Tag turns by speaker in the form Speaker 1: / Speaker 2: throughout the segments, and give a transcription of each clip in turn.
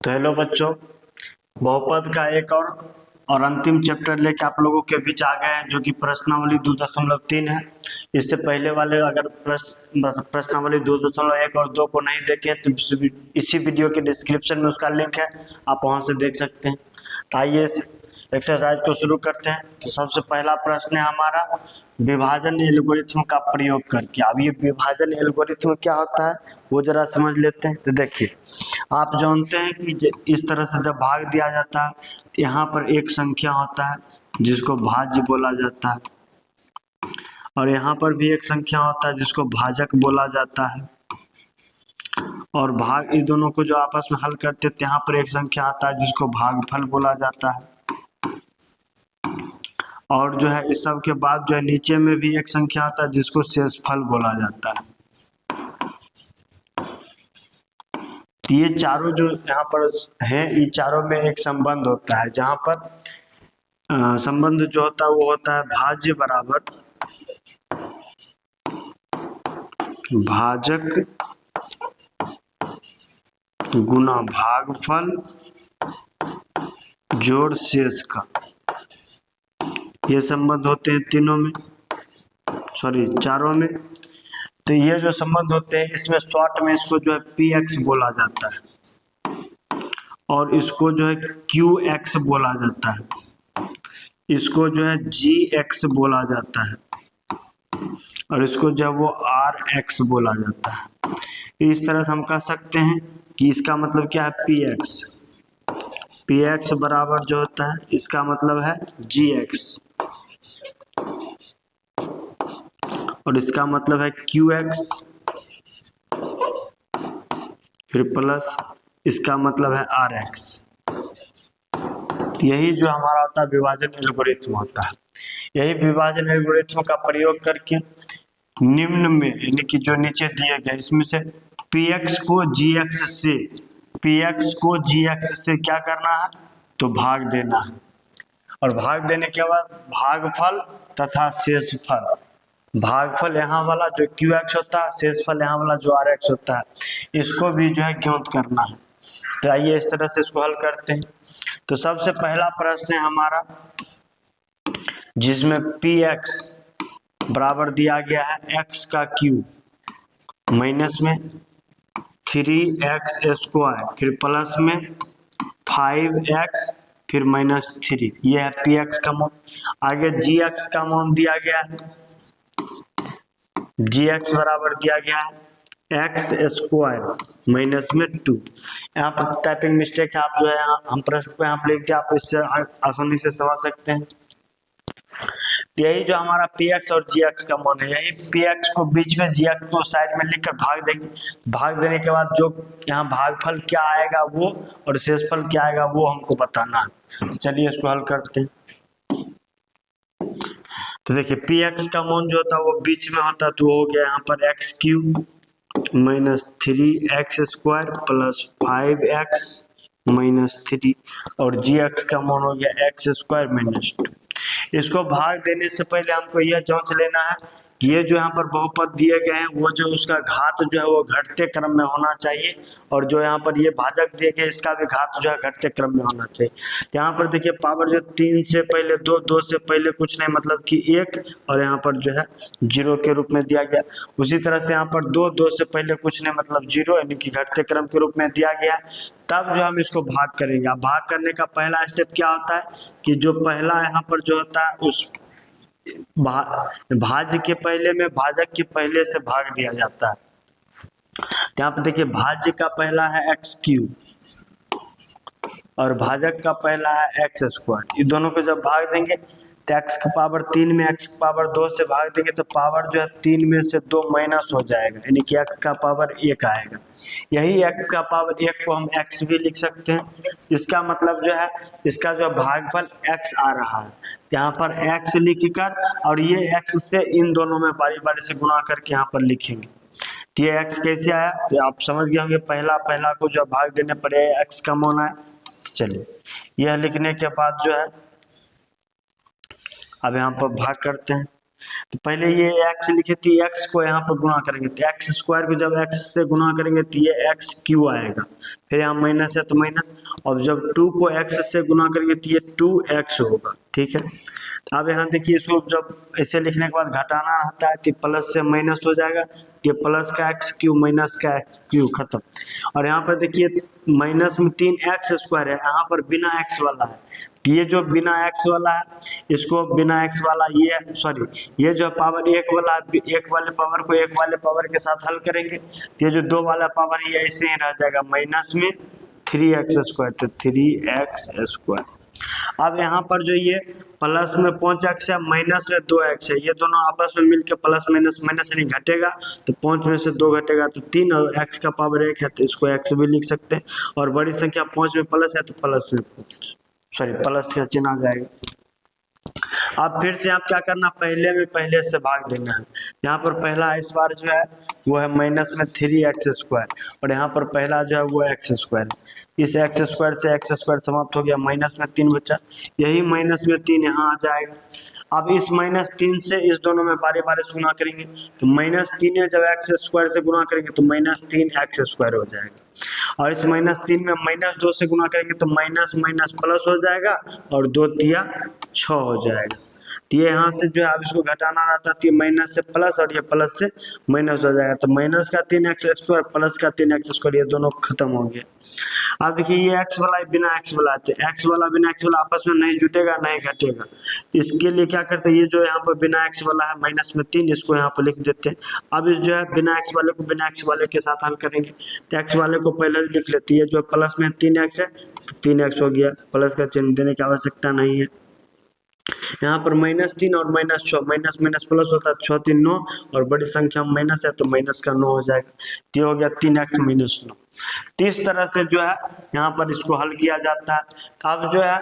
Speaker 1: तो हेलो बच्चों, बहुपद का एक और अंतिम चैप्टर लेके आप लोगों के बीच आ गए हैं, जो कि प्रश्नावली 2.3 है। इससे पहले वाले अगर प्रश्नावली 2.1 और 2 को नहीं देखे तो इसी वीडियो के डिस्क्रिप्शन में उसका लिंक है, आप वहां से देख सकते हैं। तो आइए इस एक्सरसाइज को शुरू करते हैं। तो सबसे पहला प्रश्न है हमारा, विभाजन एल्गोरिथ्म का प्रयोग करके। अब ये विभाजन एल्गोरिथ्म क्या होता है वो जरा समझ लेते हैं। तो देखिए, आप जानते हैं कि इस तरह से जब भाग दिया जाता है तो यहाँ पर एक संख्या होता है जिसको भाज्य बोला जाता है, और यहाँ पर भी एक संख्या होता है जिसको भाजक बोला जाता है। और भाग इस दोनों को जो आपस में हल करते हैं तो यहाँ पर एक संख्या आता है जिसको भागफल बोला जाता है। और जो है इस सब के बाद जो है नीचे में भी एक संख्या आता है जिसको शेषफल बोला जाता है। तो ये चारों जो यहाँ पर है, ये चारों में एक संबंध होता है, जहाँ पर संबंध जो होता है वो होता है भाज्य बराबर भाजक गुना भागफल जोड़ शेष का। ये संबंध होते हैं चारों में। तो ये जो संबंध होते हैं इसमें शॉर्ट में इसको जो है px बोला जाता है, और इसको जो है qx बोला जाता है, इसको जो है gx बोला जाता है, और इसको जो है वो rx बोला जाता है। इस तरह से हम कह सकते हैं कि इसका मतलब क्या है px बराबर जो होता है इसका मतलब है gx, और इसका मतलब है qx, फिर प्लस इसका मतलब है rx। यही जो हमारा होता है विभाजन एल्गोरिथ्म होता है। यही विभाजन एल्गोरिथ्म का प्रयोग करके निम्न में, यानी कि जो नीचे दिए गए इसमें से px को gx से क्या करना है तो भाग देना है, और भाग देने के बाद भागफल तथा शेषफल, भागफल यहाँ वाला जो qx होता है, शेषफल यहाँ वाला जो rx होता है, इसको भी जो है ज्ञात करना है। तो आइए इस तरह से इसको हल करते हैं। तो सबसे पहला प्रश्न है हमारा जिसमें px बराबर दिया गया है x का क्यूब माइनस में 3x स्क्वायर, फिर प्लस में 5x, फिर -3। ये है px का मान। आगे gx का मान दिया गया है, gx बराबर दिया गया है x स्क्वायर माइनस में 2। यहाँ पर टाइपिंग मिस्टेक है, आप जो है हम प्रश्न को यहाँ पर लिख दिया, आप इससे आसानी से समझ सकते हैं। यही जो हमारा px और gx का मान है, यही px को बीच में gx को साइड में लिखकर भाग देंगे। भाग देने के बाद जो यहाँ भागफल क्या आएगा वो और शेषफल क्या आएगा वो हमको बताना है। चलिए इसको हल करते हैं। तो देखिए px का मान जो होता है वो बीच में होता है, तो हो गया यहाँ पर x cube minus 3x square plus 5x minus 3, और gx का मान हो गया x स्क्वायर माइनस 2। इसको भाग देने से पहले हमको यह जांच लेना है कि ये जो यहाँ पर बहुपद दिए गए हैं वो जो उसका घात जो है वो घटते क्रम में होना चाहिए, और जो यहाँ पर ये भाजक दिए गए इसका भी घात जो है घटते क्रम में होना चाहिए। यहाँ पर देखिए पावर जो 3 से पहले 2, 2 से पहले कुछ नहीं मतलब कि 1, और यहाँ पर जो है 0 के रूप में दिया गया। उसी तरह से यहाँ पर 2, 2 से पहले कुछ नहीं मतलब 0, यानी कि घटते क्रम के रूप में दिया गया। तब जो हम इसको भाग करेंगे। अब भाग करने का पहला स्टेप क्या होता है कि जो पहला यहाँ पर जो होता है उस भाज्य के पहले में भाजक के पहले से भाग दिया जाता है। यहाँ पर देखिए भाज्य का पहला है x क्यूब और भाजक का पहला है x स्क्वायर। ये दोनों को जब भाग देंगे तो x का पावर 3 में x का पावर 2 से भाग देंगे तो पावर जो है 3 में से 2 माइनस हो जाएगा, यानी कि x का पावर 1 आएगा। यही x का पावर 1 को हम x भी लिख सकते हैं। इसका मतलब जो है इसका जो भागफल x आ रहा है, यहाँ पर x लिखकर और ये x से इन दोनों में बारी बारी से गुणा करके यहाँ पर लिखेंगे। तो ये x कैसे आया तो आप समझ गए होंगे, पहला को जो भाग देने पर x का मान आया। चलिए यह लिखने के बाद जो है अब यहाँ पर भाग करते हैं। तो पहले ये एक्स लिखे थी, एक्स को यहाँ पर गुणा करेंगे तो एक्स स्क्वायर को जब एक्स से गुणा करेंगे तो ये एक्स क्यू आएगा, फिर यहाँ माइनस है तो माइनस, और जब 2 को एक्स से गुणा करेंगे तो ये 2x होगा। ठीक है, तो अब यहाँ देखिए इसको जब ऐसे लिखने के बाद घटाना रहता है तो प्लस से माइनस हो जाएगा, ये प्लस का एक्स क्यू माइनस का एक्स क्यू खत्म। और यहाँ पर देखिए माइनस में 3x स्क्वायर है, यहाँ पर बिना एक्स वाला है, ये जो बिना एक्स वाला है इसको बिना एक्स वाला ये सॉरी ये जो पावर एक वाला एक वाले पावर को एक वाले पावर के साथ हल करेंगे तो ये जो 2 वाला पावर ये ऐसे ही रह जाएगा माइनस में 3x स्क्वायर, तो 3x स्क्वायर। अब यहाँ पर जो ये प्लस में 5x है माइनस में 2x है, ये दोनों आपस में मिलकर प्लस माइनस माइनस नहीं घटेगा, तो 5 में से 2 घटेगा तो 3, और x का पावर 1 है तो इसको x भी लिख सकते हैं, और बड़ी संख्या 5 में प्लस है तो प्लस में सॉरी प्लस का चिन्ह आ जाएगा। अब फिर से आप क्या करना, पहले में पहले से भाग देना है। यहाँ पर पहला इस बार जो है वो है माइनस में 3x स्क्वायर, और यहाँ पर पहला जो है वो x स्क्वायर, इस x स्क्वायर से x स्क्वायर समाप्त हो गया, माइनस में 3 बचा, यही माइनस में 3 यहाँ आ जाएगा। अब इस -3 से इस दोनों में बारी बारी से गुणा करेंगे तो -3 में जब x स्क्वायर से गुणा करेंगे तो -3x स्क्वायर हो जाएगा, और इस -3 में -2 से गुणा करेंगे तो माइनस माइनस प्लस हो जाएगा, और 2 तिया 6 हो जाएगा। तो ये यहाँ से जो है अब इसको घटाना रहता है, माइनस से प्लस और ये प्लस से माइनस हो जाएगा, तो माइनस का 3x स्क्वायर प्लस का 3x स्क्वायर ये दोनों खत्म हो गए। अब देखिए ये x वाला बिना x वाला आते, x वाला बिना x वाला आपस में नहीं जुटेगा नहीं घटेगा, तो इसके लिए क्या करते हैं, ये जो यहाँ पर बिना x वाला है -3 इसको यहाँ पर लिख देते हैं। अब इस जो है बिना x वाले को बिना x वाले के साथ हल करेंगे, तो x वाले को पहले लिख लेते हैं, जो प्लस में 3x है तो 3x हो गया, प्लस का चिन्ह देने की आवश्यकता नहीं है। यहाँ पर -3 और -6 माइनस माइनस प्लस होता है, 6 3 9, और बड़ी संख्या में माइनस है तो माइनस का 9 हो जाएगा, तो हो गया 3x - 9। तो इस तरह से जो है यहाँ पर इसको हल किया जाता है। तो अब जो है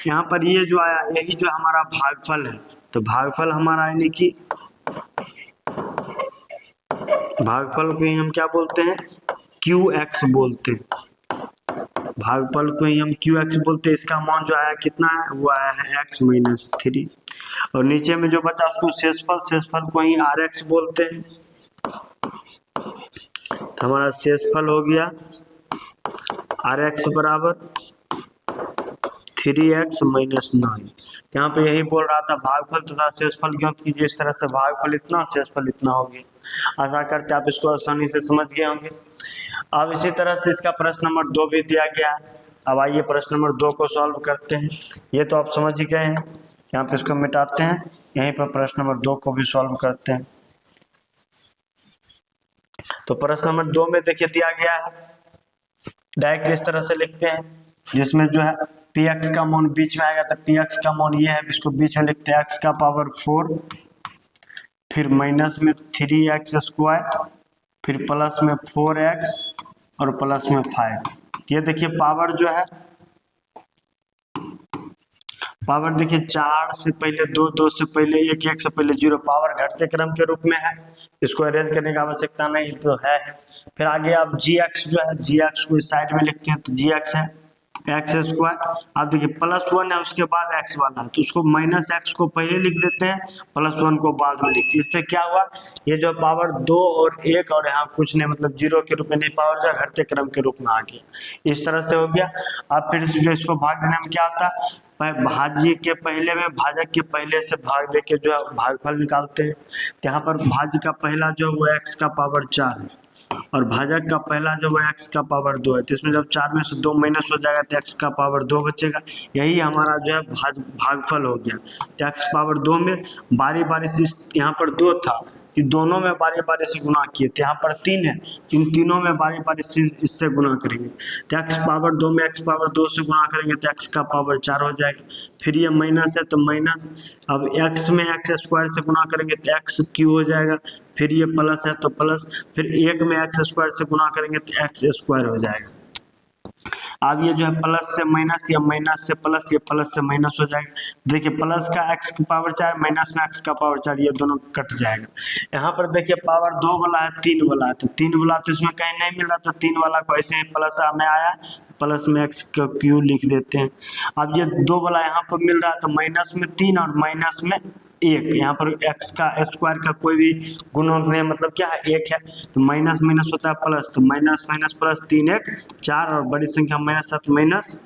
Speaker 1: यहाँ पर ये जो आया यही जो हमारा भागफल है, तो भागफल हमारा यानी कि भागफल को ही हम क्या बोलते हैं, QX बोलते हैं, भागफल को ही हम QX बोलते हैं। इसका मान जो आया कितना है, वो आया है x - 3, और नीचे में जो बचा उसको शेषफल को ही RX बोलते हैं। तो हमारा शेषफल हो गया RX बराबर 3x - 9। यहाँ पे यही बोल रहा था भागफल तथा शेषफल ज्ञात कीजिए, इस तरह से भागफल इतना शेषफल इतना हो गया। आशा करते आप इसको आसानी से समझ गए होंगे। अब इसी तरह से इसका प्रश्न नंबर 2 भी दिया गया है। अब आइए प्रश्न नंबर 2 को सॉल्व करते हैं। ये तो आप समझ ही गए हैं, यहाँ पे इसको मिटाते हैं, यहीं पर प्रश्न नंबर 2 को भी सॉल्व करते हैं। तो प्रश्न नंबर 2 में देखिए दिया गया है, डायरेक्ट इस तरह से लिखते हैं, जिसमें जो है px का मान बीच में आएगा, तो px का मान ये है, इसको बीच में लिखते हैं x का पावर 4, फिर माइनस में 3x स्क्वायर, फिर प्लस में 4x और प्लस में 5। ये देखिए पावर जो है, पावर देखिए 4 से पहले 2, 2 से पहले 1, 1 से पहले 0, पावर घटते क्रम के रूप में है, इसको अरेंज करने की आवश्यकता नहीं तो है। फिर आगे आप gx जो है, gx को इस साइड में लिखते हैं, तो gx है x स्क्वायर। अब देखिए +1 है, उसके बाद x वाला है, तो उसको -x को पहले लिख देते हैं, +1 को बाद में लिखते हैं। इससे क्या हुआ, ये जो पावर 2 और 1 और यहाँ कुछ नहीं, मतलब 0 के रूप में नहीं, पावर जो घटते क्रम के रूप में आ गया, इस तरह से हो गया। अब फिर जो इसको भाग देने में क्या आता है, भाज्य के पहले में भाजक के पहले से भाग दे के जो है भागफल निकालते हैं। तो यहाँ पर भाज्य का पहला जो है वो x का पावर 4 है, और भाजक का पहला जो है x का पावर 2 है, तो इसमें जब 4 में से 2 माइनस हो जाएगा तो x का पावर 2 बचेगा। यही हमारा जो है भागफल हो गया। तो x पावर 2 में बारी बारी से यहाँ पर 2 था कि दोनों में बारी बारी से गुणा किए, तो यहाँ पर 3 है, इन तीनों में बारी बारी से इससे गुणा करेंगे, तो x पावर 2 में x पावर 2 से गुणा करेंगे तो x का पावर 4 हो जाएगा। फिर ये माइनस है तो माइनस, अब x में x स्क्वायर से गुणा करेंगे तो x क्यू हो जाएगा, फिर ये प्लस है तो प्लस, फिर 1 में x स्क्वायर से गुणा करेंगे तो x स्क्वायर हो जाएगा। अब ये जो है प्लस से माइनस, या माइनस से प्लस, ये प्लस से माइनस हो जाएगा। देखिए प्लस का x की पावर 4 माइनस में x का पावर 4, ये दोनों कट जाएगा। यहाँ पर देखिए पावर 2 वाला है 3 वाला है, तो 3 वाला तो इसमें कहीं नहीं मिल रहा, तो 3 वाला को ऐसे ही प्लस में आया, प्लस में x का क्यू लिख देते हैं। अब ये 2 वाला यहाँ पर मिल रहा है, तो माइनस में 3 और माइनस में एक, यहाँ पर x का स्क्वायर का कोई भी गुणक नहीं, मतलब क्या है, एक है, तो माइनस माइनस होता है प्लस, तो माइनस माइनस प्लस, 3 1 4, और बड़ी संख्या माइनस 7 माइनस,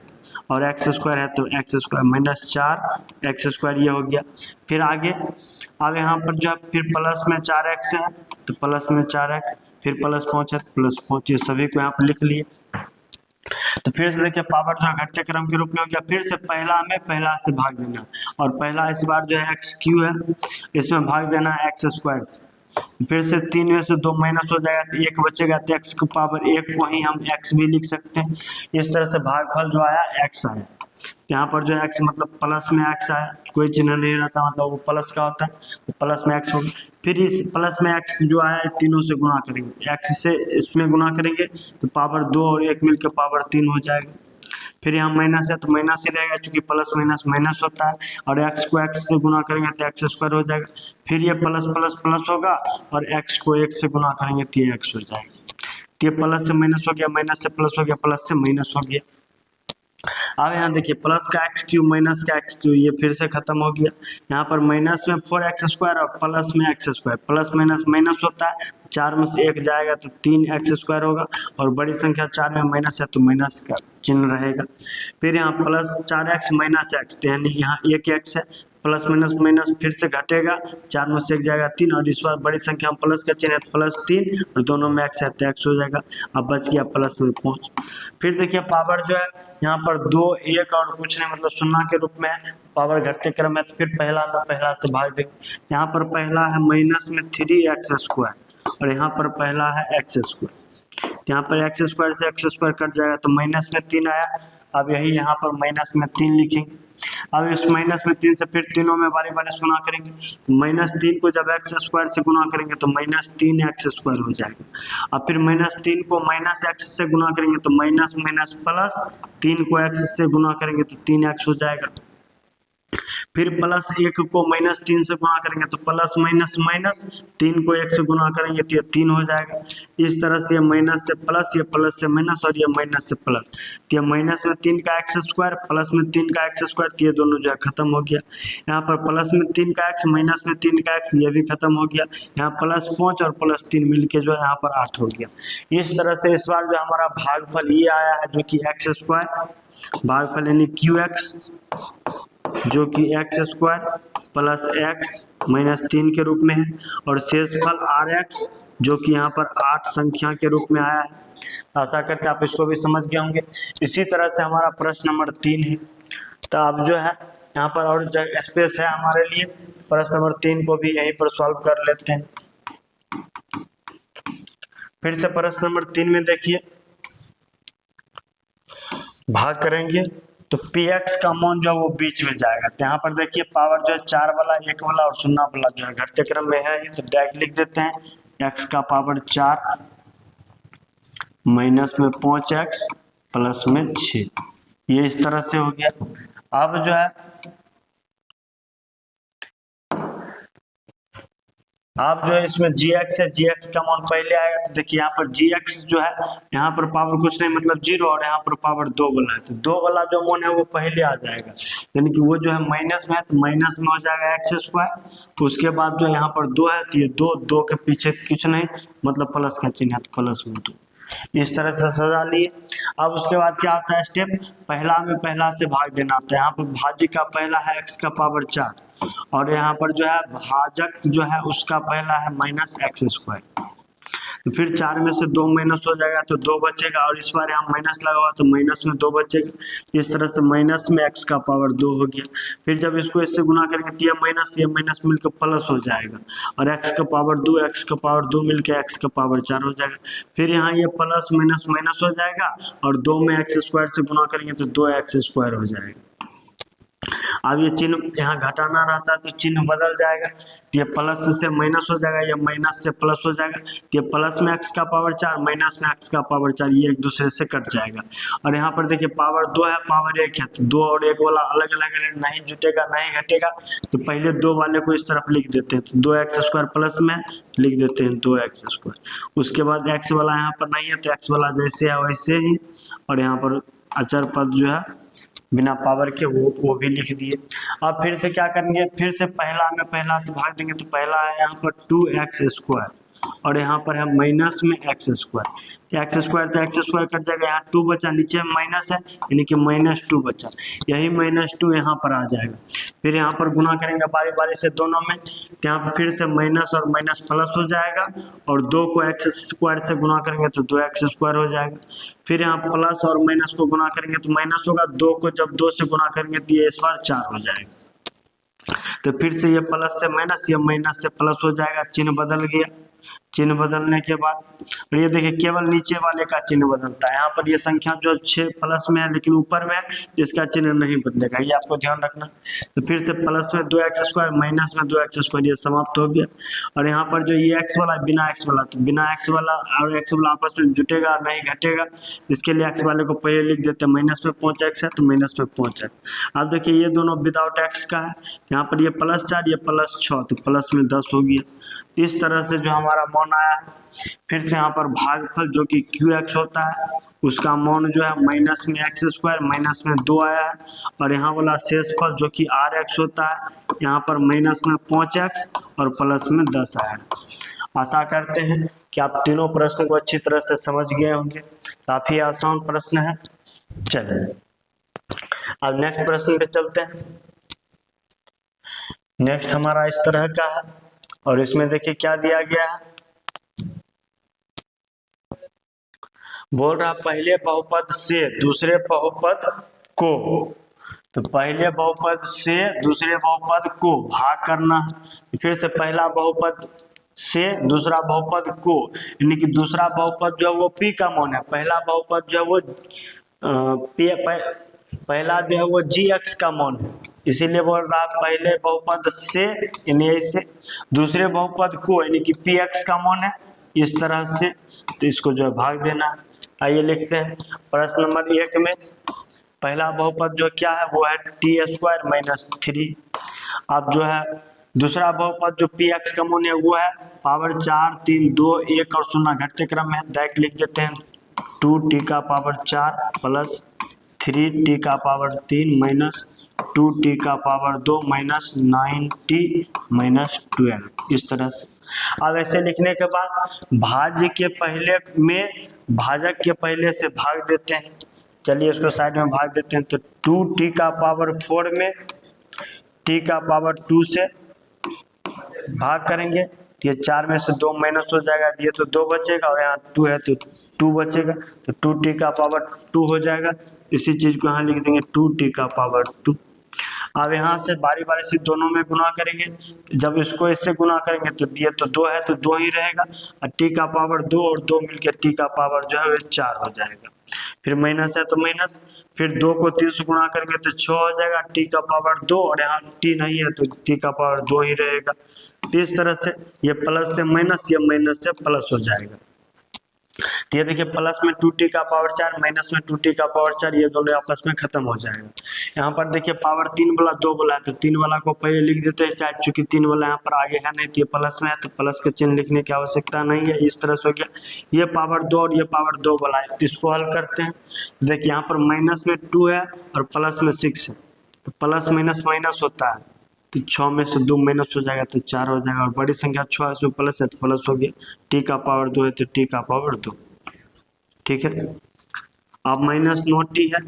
Speaker 1: और एक्स स्क्वायर है तो x square minus 4 x square, ये हो गया। फिर आगे, अब यहाँ पर जो है फिर प्लस में 4x है तो प्लस में 4x, फिर प्लस 5 है प्लस 5, ये सभी को यहाँ पर लिख लिए। तो फिर से देखिए पावर जो है घटते क्रम के रूप में हो गया, फिर से पहला में पहला से भाग देना, और पहला इस बार जो है एक्स क्यू है, इसमें भाग देना है एक्स स्क्वायर से, फिर से 3 में से 2 माइनस हो जाएगा तो 1 बचेगा, तो एक्स की पावर 1 को ही हम एक्स भी लिख सकते हैं। इस तरह से भागफल जो आया एक्स आया, यहाँ पर जो एक्स मतलब प्लस में एक्स आया, कोई चिन्ह नहीं रहता, मतलब वो प्लस का होता है, तो प्लस में एक्स होगा। फिर इस प्लस में एक्स जो आया है तीनों से गुणा करेंगे, एक्स से इसमें गुणा करेंगे तो पावर 2 और 1 मिलकर पावर 3 हो जाएगा। फिर यहाँ माइनस है तो माइनस ही रहेगा, चूंकि प्लस माइनस माइनस होता है, और एक्स को एक्स से गुणा करेंगे तो एक्स स्क्वायर हो जाएगा। फिर ये प्लस प्लस प्लस होगा, और एक्स को 1 से गुणा करेंगे तो ये एक्स हो जाएगा। तो ये प्लस से माइनस हो गया, माइनस से प्लस हो गया, प्लस से माइनस हो गया। अब यहाँ देखिए प्लस का एक्स क्यू माइनस का एक्स क्यू, ये फिर से खत्म हो गया। यहाँ पर माइनस में 4x स्क्वायर और प्लस में x square, plus minus minus होता है, 4 में से 1 जाएगा तो 3x स्क्वायर होगा, और बड़ी संख्या 4 में माइनस है तो माइनस का चिन्ह रहेगा। फिर यहाँ प्लस 4x माइनस एक्स, यानी यहाँ 1x है, प्लस माइनस माइनस फिर से घटेगा, 4 में से 1 जाएगा 3, और इस बार बड़ी संख्या में प्लस का चिन्ह है प्लस 3, और दोनों में एक्स है तो एक्स हो जाएगा। अब बच गया प्लस में 5। फिर देखिए पावर जो है यहाँ पर 2 1 और कुछ नहीं, मतलब शून्य के रूप में है, पावर घटते क्रम में, तो फिर पहला में पहला से भाग देंगे। यहाँ पर पहला है माइनस में 3x स्क्वायर, और यहाँ पर पहला है एक्स स्क्वायर, यहाँ पर एक्स स्क्वायर से एक्स स्क्वायर कट जाएगा तो माइनस में 3 आया। अब यही यहाँ पर माइनस में 3 लिखेंगे। अब इस माइनस में 3 से फिर तीनों में बारी बारी से गुणा करेंगे, तो माइनस 3 को जब एक्स स्क्वायर से गुणा करेंगे तो माइनस 3x स्क्वायर हो जाएगा। अब फिर माइनस 3 को माइनस एक्स से गुणा करेंगे तो माइनस माइनस प्लस, 3 को एक्स से गुणा करेंगे तो 3x हो जाएगा। फिर प्लस 1 को माइनस 3 से गुणा करेंगे तो प्लस माइनस माइनस, 3 को 1 से गुणा करेंगे तो ये 3 हो जाएगा। इस तरह से ये माइनस से प्लस, ये प्लस से माइनस, और ये माइनस से प्लस, तो ये माइनस में 3 का एक्स स्क्वायर प्लस में 3 का एक्स स्क्वायर, ये दोनों जो है खत्म हो गया। यहाँ पर प्लस में 3 का एक्स माइनस में 3 का एक्स, ये भी खत्म हो गया। यहाँ प्लस 5 और प्लस 3 मिलके जो है यहाँ पर 8 हो गया। इस तरह से इस बार जो हमारा भागफल ये आया है, जो कि एक्स स्क्वायर, भागफल यानी क्यू एक्स, जो कि x square plus x minus 3 के रूप में है, और शेषफल आर एक्स, जो कि यहाँ पर 8 संख्या के रूप में आया है। आशा करते आप इसको भी समझ गए होंगे। इसी तरह से हमारा प्रश्न नंबर 3 है, तो अब जो है यहाँ पर और स्पेस है हमारे लिए, प्रश्न नंबर 3 को भी यहीं पर सॉल्व कर लेते हैं। फिर से प्रश्न नंबर 3 में देखिए भाग करेंगे तो px का मान जो है वो बीच में जाएगा। तो यहाँ पर देखिए पावर जो है 4 वाला, 1 वाला और 0 वाला जो है घटते क्रम में है ही, तो डायरेक्ट लिख देते हैं x का पावर 4 माइनस में 5x प्लस में 6, ये इस तरह से हो गया। अब जो है आप जो है इसमें gx है, gx का मान पहले आएगा, तो देखिए यहाँ पर gx जो है, यहाँ पर पावर कुछ नहीं मतलब 0, और यहाँ पर पावर 2 वाला है, तो 2 वाला जो मान है वो पहले आ जाएगा, यानी कि वो जो है माइनस में है तो माइनस में हो जाएगा एक्स स्क्वायर। उसके बाद जो यहाँ पर 2 है तो ये 2 के पीछे कुछ नहीं, मतलब प्लस का चिन्ह है तो प्लस में 2, इस तरह से सजा लिए। अब उसके बाद क्या होता है स्टेप, पहला में पहला से भाग देना होता है। यहाँ पर भाज्य का पहला है x का पावर 4, और यहाँ पर जो है भाजक जो है उसका पहला है माइनस एक्स स्क्वायर, तो फिर 4 में से 2 माइनस हो जाएगा तो 2 बचेगा, और इस बार यहाँ माइनस लगा हुआ तो माइनस में 2 बचेगा। इस तरह से माइनस में x का पावर 2 हो गया। फिर जब इसको इससे गुना करेंगे तो ये माइनस मिलकर प्लस हो जाएगा, और x का पावर 2 x का पावर 2 मिलकर x का पावर 4 हो जाएगा। फिर यहाँ ये प्लस माइनस माइनस हो जाएगा, और 2 में एक्स स्क्वायर से गुना करेंगे तो 2x स्क्वायर हो जाएगा। अब ये चिन्ह यहाँ घटाना रहता है तो चिन्ह बदल जाएगा, ये प्लस से माइनस हो जाएगा, ये माइनस से प्लस हो जाएगा, ये प्लस में x का पावर 4 माइनस में x का पावर 4, ये एक दूसरे से कट जाएगा। और यहाँ पर देखिए पावर 2 है पावर 1 है, तो 2 और 1 वाला अलग अलग नहीं जुटेगा नहीं घटेगा, तो पहले 2 वाले को इस तरफ लिख देते हैं, तो 2x स्क्वायर प्लस में लिख देते हैं 2x स्क्वायर। उसके बाद x वाला यहाँ पर नहीं है तो x वाला जैसे है वैसे ही, और यहाँ पर अचर पद जो है बिना पावर के वो भी लिख दिए। अब फिर से क्या करेंगे, फिर से पहला में पहला से भाग देंगे, तो पहला है यहाँ पर 2x² और यहाँ पर है माइनस में x²। एक्स स्क्वायर तो एक्स स्क्वायर कट जाएगा, यहाँ 2 बचा, नीचे माइनस है यानी कि -2 बचा, यही -2 यहाँ पर आ जाएगा। फिर यहाँ पर गुना करेंगे बारी बारी से दोनों में, तो यहाँ पर फिर से माइनस और माइनस प्लस हो जाएगा, और 2 को x² से गुना करेंगे तो 2x² हो जाएगा। फिर यहाँ प्लस और माइनस को गुना करेंगे तो माइनस होगा, 2 को जब 2 से गुना करेंगे तो ये इस बार 4 हो जाएगा। तो फिर से ये प्लस से माइनस, ये माइनस से प्लस हो जाएगा, चिन्ह बदल गया। चिन्ह बदलने के बाद, और ये देखिए केवल नीचे वाले का चिन्ह बदलता है, यहाँ पर ये संख्या जो 6 प्लस में है लेकिन ऊपर में है, इसका चिन्ह नहीं बदलेगा, ये आपको ध्यान रखना। तो फिर से प्लस में 2x² माइनस में 2x², ये समाप्त हो गया। और यहाँ पर जो ये x वाला बिना x वाला, तो बिना x वाला और x वाला आपस में जुटेगा नहीं घटेगा, इसके लिए x वाले को पहले लिख देते हैं, माइनस में 5x है तो माइनस में 5x। अब देखिए ये दोनों विदाउट x का है, यहाँ पर ये +4 ये +6, तो प्लस में 10 हो गया। इस तरह से जो हमारा मान आया है, फिर से यहाँ पर भागफल जो कि qx होता है उसका मान जो है माइनस में x² माइनस में 2 आया है, और यहाँ वाला शेषफल जो कि rx होता है यहाँ पर माइनस में 5x और प्लस में 10 आया है। आशा करते हैं कि आप तीनों प्रश्न को अच्छी तरह से समझ गए होंगे, काफी आसान प्रश्न है। चलिए अब नेक्स्ट प्रश्न पे चलते हैं। नेक्स्ट हमारा इस तरह का है, और इसमें देखिए क्या दिया गया है, बोल रहा पहले बहुपद से दूसरे बहुपद को, तो पहले बहुपद से दूसरे बहुपद को भाग करना है। फिर से पहला बहुपद से दूसरा बहुपद को, यानी कि दूसरा बहुपद जो है वो p का मान है, पहला बहुपद जो है वो पहला जो है वो gx का मान है, इसीलिए बोल रहा पहले बहुपद से यानी ऐसे, दूसरे बहुपद को यानी कि px का मान है इस तरह से, तो इसको जो है भाग देना है। आइए लिखते हैं प्रश्न नंबर 1 में, पहला बहुपद जो क्या है वो है t² - 3। अब जो है दूसरा बहुपद जो px का मान है वो है पावर 4 3 2 1 और 0 घटते क्रम में, डायरेक्ट लिख देते हैं 2t⁴ plus 3t⁴ minus 2t⁴ minus 9t minus 12, इस तरह से। अब ऐसे लिखने के बाद भाज्य के पहले में भाजक के पहले से भाग देते हैं। चलिए इसको साइड में भाग देते हैं, तो 2t⁴ में t⁴ से भाग करेंगे, ये 4 में से 2 माइनस हो जाएगा, ये तो 2 बचेगा और यहाँ 2 है तो 2 बचेगा, तो 2t⁴ हो जाएगा। इसी चीज को यहाँ लिख देंगे 2t⁴। अब यहाँ से बारी बारी से दोनों में गुना करेंगे, जब इसको इससे गुना करेंगे तो ये तो 2 है तो 2 ही रहेगा, और t⁴ 2 और 2 मिलके t⁴ जो है 4 हो जाएगा। फिर माइनस है तो माइनस, फिर 2 को 3 से गुना करेंगे तो 6 हो जाएगा, t⁴ 2 और यहाँ t नहीं है तो t⁴ 2 ही रहेगा। इस तरह से ये प्लस से माइनस, ये माइनस से प्लस हो जाएगा। तो ये देखिए प्लस में 2t⁴ माइनस में 2t⁴, ये दोनों आपस में खत्म हो जाएगा। यहाँ पर देखिए पावर 3 वाला 2 वाला है, तो 3 वाला को पहले लिख देते हैं, चाहे चूंकि 3 वाला यहाँ पर आगे है नहीं तो ये प्लस में है तो प्लस के चिन्ह लिखने की आवश्यकता नहीं है। इस तरह से हो गया, ये पावर 2 और ये पावर 2 वाला है, तो इसको हल करते हैं। देखिए यहाँ पर माइनस में 2 है और प्लस में 6 है, तो प्लस माइनस माइनस होता है, तो 6 में से 2 माइनस हो जाएगा तो 4 हो जाएगा, और बड़ी संख्या 6 है इसमें प्लस है तो प्लस हो गया, t⁴ 2 है तो t⁴ 2, ठीक है। अब -9t है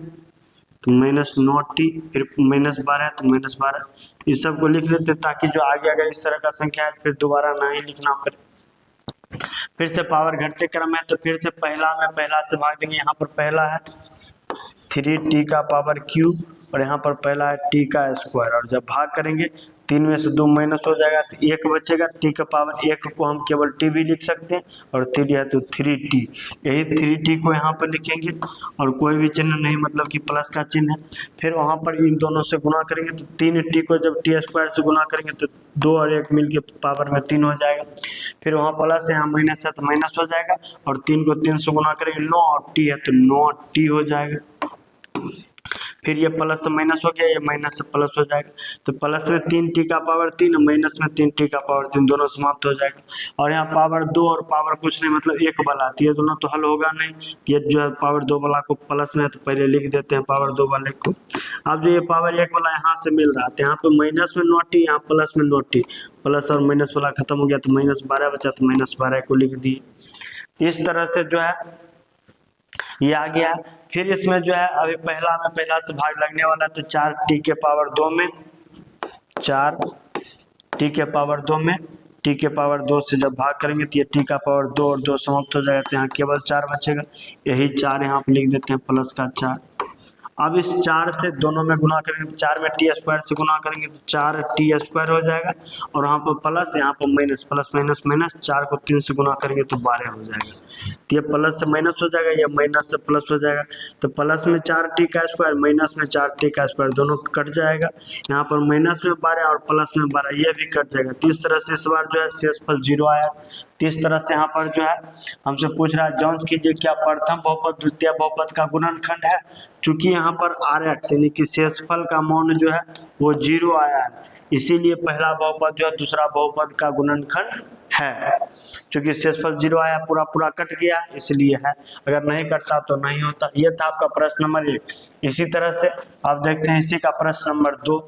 Speaker 1: तो -9t, फिर -12 है तो -12, इस सब को लिख लेते ताकि जो आगे अगर इस तरह का संख्या है फिर दोबारा नहीं लिखना पड़े। फिर से पावर घटते क्रम है तो फिर से पहला में पहला से भाग देंगे, यहाँ पर पहला है 3t⁵ और यहाँ पर पहला है t², और जब भाग करेंगे 3 में से 2 माइनस हो जाएगा तो 1 बचेगा, t⁴ को हम केवल t भी लिख सकते हैं, और 3 है तो 3t, यही 3t को यहाँ पर लिखेंगे, और कोई भी चिन्ह नहीं, मतलब कि प्लस का चिन्ह है। फिर वहाँ पर इन दोनों से गुना करेंगे तो 3t को जब t² से गुना करेंगे तो 2 और 1 मिल के पावर में 3 हो जाएगा। फिर वहाँ प्लस है, यहाँ माइनस है तो माइनस हो जाएगा, और 3 को 3 से गुना करेंगे 9 और t है तो 9t हो जाएगा। फिर ये प्लस से माइनस हो गया, ये माइनस से प्लस हो जाएगा, तो प्लस में 3t का पावर 3, माइनस में 3t का पावर 3, दोनों समाप्त हो जाएगा। और यहाँ पावर 2 और पावर कुछ नहीं, मतलब एक वाला आती है, दोनों तो हल होगा नहीं। ये जो है पावर 2 वाला को प्लस में है तो पहले लिख देते हैं पावर 2 वाले को। अब जो ये पावर 1 वाला यहाँ से मिल रहा था, यहाँ पे माइनस में नोट टी, यहाँ प्लस में नोट टी, प्लस और माइनस वाला खत्म हो गया तो -12 बचा, तो -12 को लिख दिए। इस तरह से जो है ये आ गया। फिर इसमें जो है अभी पहला से भाग लगने वाला, तो 4t के पावर 2 में, 4t के पावर 2 में, t के पावर 2 से जब भाग करेंगे तो ये t का पावर 2 और 2 समाप्त हो जाएगा, तो यहाँ केवल 4 बचेगा। यही 4 यहाँ पे लिख देते हैं प्लस का 4। अब इस 4 से दोनों में गुना करेंगे तो 4 में t स्क्वायर से गुना करेंगे तो 4t स्क्वायर हो जाएगा, और यहाँ पर प्लस, यहाँ पर माइनस, प्लस माइनस माइनस, 4 को 3 से गुना करेंगे तो 12 हो जाएगा। तो ये प्लस से माइनस हो जाएगा, ये माइनस से प्लस हो जाएगा, तो प्लस में 4t का स्क्वायर, माइनस में 4t का स्क्वायर, दोनों कट जाएगा। यहाँ पर माइनस में 12 और प्लस में 12, ये भी कट जाएगा। तो इस तरह से इस बार जो है शेषफल 0 आया। तो इस तरह से यहाँ पर जो है हमसे पूछ रहा है जांच कीजिए क्या प्रथम बहुपद द्वितीय बहुपद का गुणनखंड है। चूंकि यहाँ पर Rx यानी कि शेषफल का मान जो है वो 0 आया है, इसीलिए पहला बहुपद जो है दूसरा बहुपद का गुणनखंड है। चूंकि शेषफल 0 आया, पूरा पूरा कट गया, इसलिए है, अगर नहीं कटता तो नहीं होता। ये था आपका प्रश्न नंबर 1। इसी तरह से आप देखते हैं इसी का प्रश्न नंबर 2।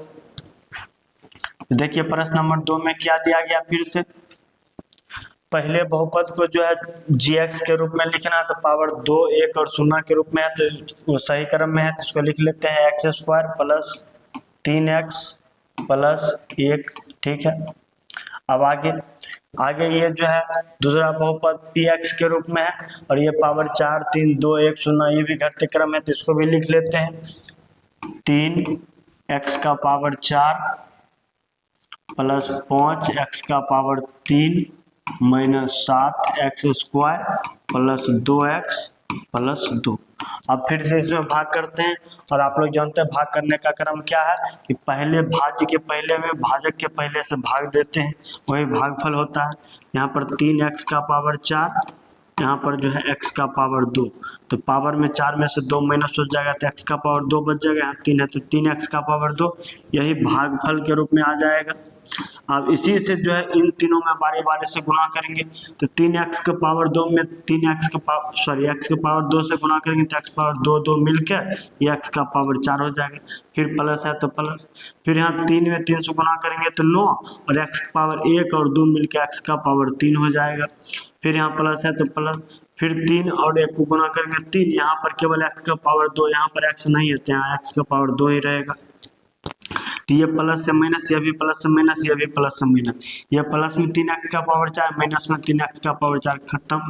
Speaker 1: देखिए प्रश्न नंबर 2 में क्या दिया गया, फिर से पहले बहुपद को जो है gx के रूप में लिखना है, तो पावर 2, 1 और 0 के रूप में है, तो वो सही क्रम में है, तो इसको लिख लेते हैं x square plus 3x plus 1, ठीक है। अब आगे ये जो है दूसरा बहुपद px के रूप में है, और ये पावर 4, 3, 2, 1, 0, ये भी घटते क्रम है, तो इसको भी लिख लेते हैं 3x का पावर 4 प्लस 5x का power 3 minus 7x square plus 2x plus 2। अब फिर से इसमें भाग करते हैं, और आप लोग जानते हैं भाग करने का क्रम क्या है कि पहले भाज्य के पहले में भाजक के पहले से भाग देते हैं, वही भागफल होता है। यहाँ पर 3x का पावर 4, यहाँ पर जो है x का पावर 2, तो पावर में 4 में से 2 माइनस हो जाएगा, तो x का पावर 2 बच जाएगा, यहाँ 3 है तो 3x का पावर 2, यही भागफल के रूप में आ जाएगा। अब इसी से जो है इन तीनों में बारी बारी से गुना करेंगे, तो 3x के पावर 2 में x के पावर 2 से गुना करेंगे तो x पावर 2 2 मिलकर ये x का पावर 4 हो जाएगा। फिर प्लस है तो प्लस, फिर यहाँ 3 में 3 से गुना करेंगे तो 9, और x पावर 1 और 2 मिलकर x का पावर 3 हो जाएगा। फिर यहाँ प्लस है तो प्लस, फिर 3 और 1 को गुना करेंगे 3, यहाँ पर केवल x का पावर 2, यहाँ पर x नहीं है तो यहाँ x का पावर 2 ही रहेगा। तो ये प्लस से माइनस, ये भी प्लस से माइनस, ये भी प्लस से माइनस, ये प्लस में 3x का पावर 4, माइनस में 3x का पावर 4, खत्म।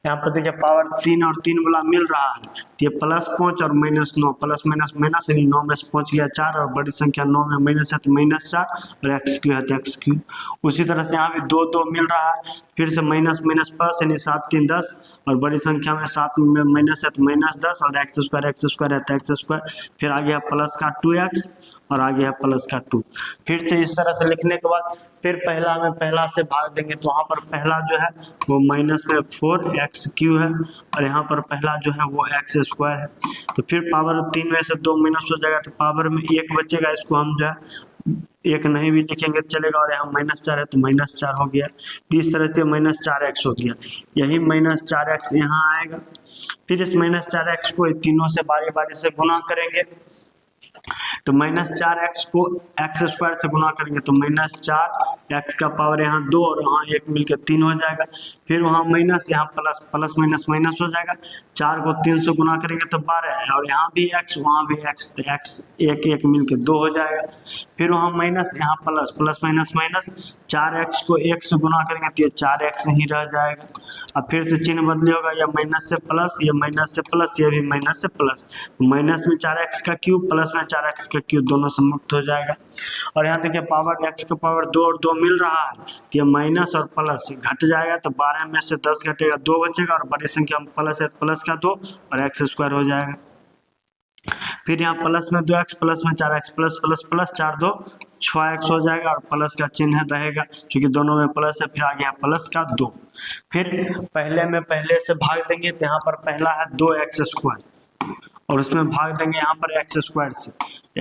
Speaker 1: यहाँ पर देखिए पावर 3 और 3 वाला मिल रहा है, तो ये प्लस 5 और माइनस 9, प्लस माइनस माइनस, यानी 9 में से 5 गया 4, और बड़ी संख्या 9 में माइनस है तो -4, और x क्यू है तो x क्यू। उसी तरह से यहाँ भी 2 2 मिल रहा है, फिर से माइनस माइनस प्लस, यानी 7 3 10, और बड़ी संख्या में 7 में माइनस है तो -10, और x स्क्वायर है तो x स्क्वायर, फिर आ गया प्लस का 2x और आ गया प्लस का 2। फिर से इस तरह से लिखने के बाद फिर पहला में पहला से भाग देंगे, तो वहाँ पर पहला जो है वो माइनस में 4x क्यू है, और यहाँ पर पहला जो है वो x स्क्वायर है। तो फिर पावर 3 में से 2 माइनस हो जाएगा, तो पावर में 1 बचेगा, इसको हम जो है 1 नहीं भी लिखेंगे चलेगा, और यहाँ -4 है तो -4 हो गया। तो इस तरह से -4x हो गया, यही -4x यहाँ आएगा। फिर इस -4x को तीनों से बारी बारी से गुना करेंगे, तो -4x को x स्क्वायर से गुना करेंगे तो -4x का पावर यहाँ 2 और यहाँ 1 मिलकर 3 हो जाएगा। फिर वहाँ माइनस, यहाँ प्लस, प्लस माइनस माइनस हो जाएगा, 4 को 3 से गुना करेंगे तो 12 है, और यहाँ भी x वहाँ भी x, तो x 1 1 मिलकर 2 हो जाएगा। फिर वहाँ माइनस, यहाँ plus, plus minus minus, 4x को 1 से गुना करेंगे तो ये 4x ही रह जाएगा। अब फिर से चिन्ह बदली होगा, या माइनस से प्लस, ये माइनस से प्लस, ये भी माइनस से प्लस, माइनस में 4x का क्यूब प्लस में 4x का क्यूब, दोनों समाप्त हो जाएगा। और यहाँ देखिए पावर x का पावर 2 और 2 मिल रहा है, तो ये माइनस और प्लस घट जाएगा, तो 12 में से 10 घटेगा, 2 बचेगा, और बड़ी संख्या में प्लस है प्लस का 2 और x स्क्वायर हो जाएगा। फिर यहाँ प्लस में 2x प्लस में 4x plus plus plus 4 2 6x हो जाएगा, और प्लस का चिन्ह रहेगा क्योंकि दोनों में प्लस है। फिर आ गया प्लस का 2, फिर पहले में पहले से भाग देंगे, तो यहाँ पर पहला है 2x स्क्वायर, और उसमें भाग देंगे यहाँ पर एक्स स्क्वायर से,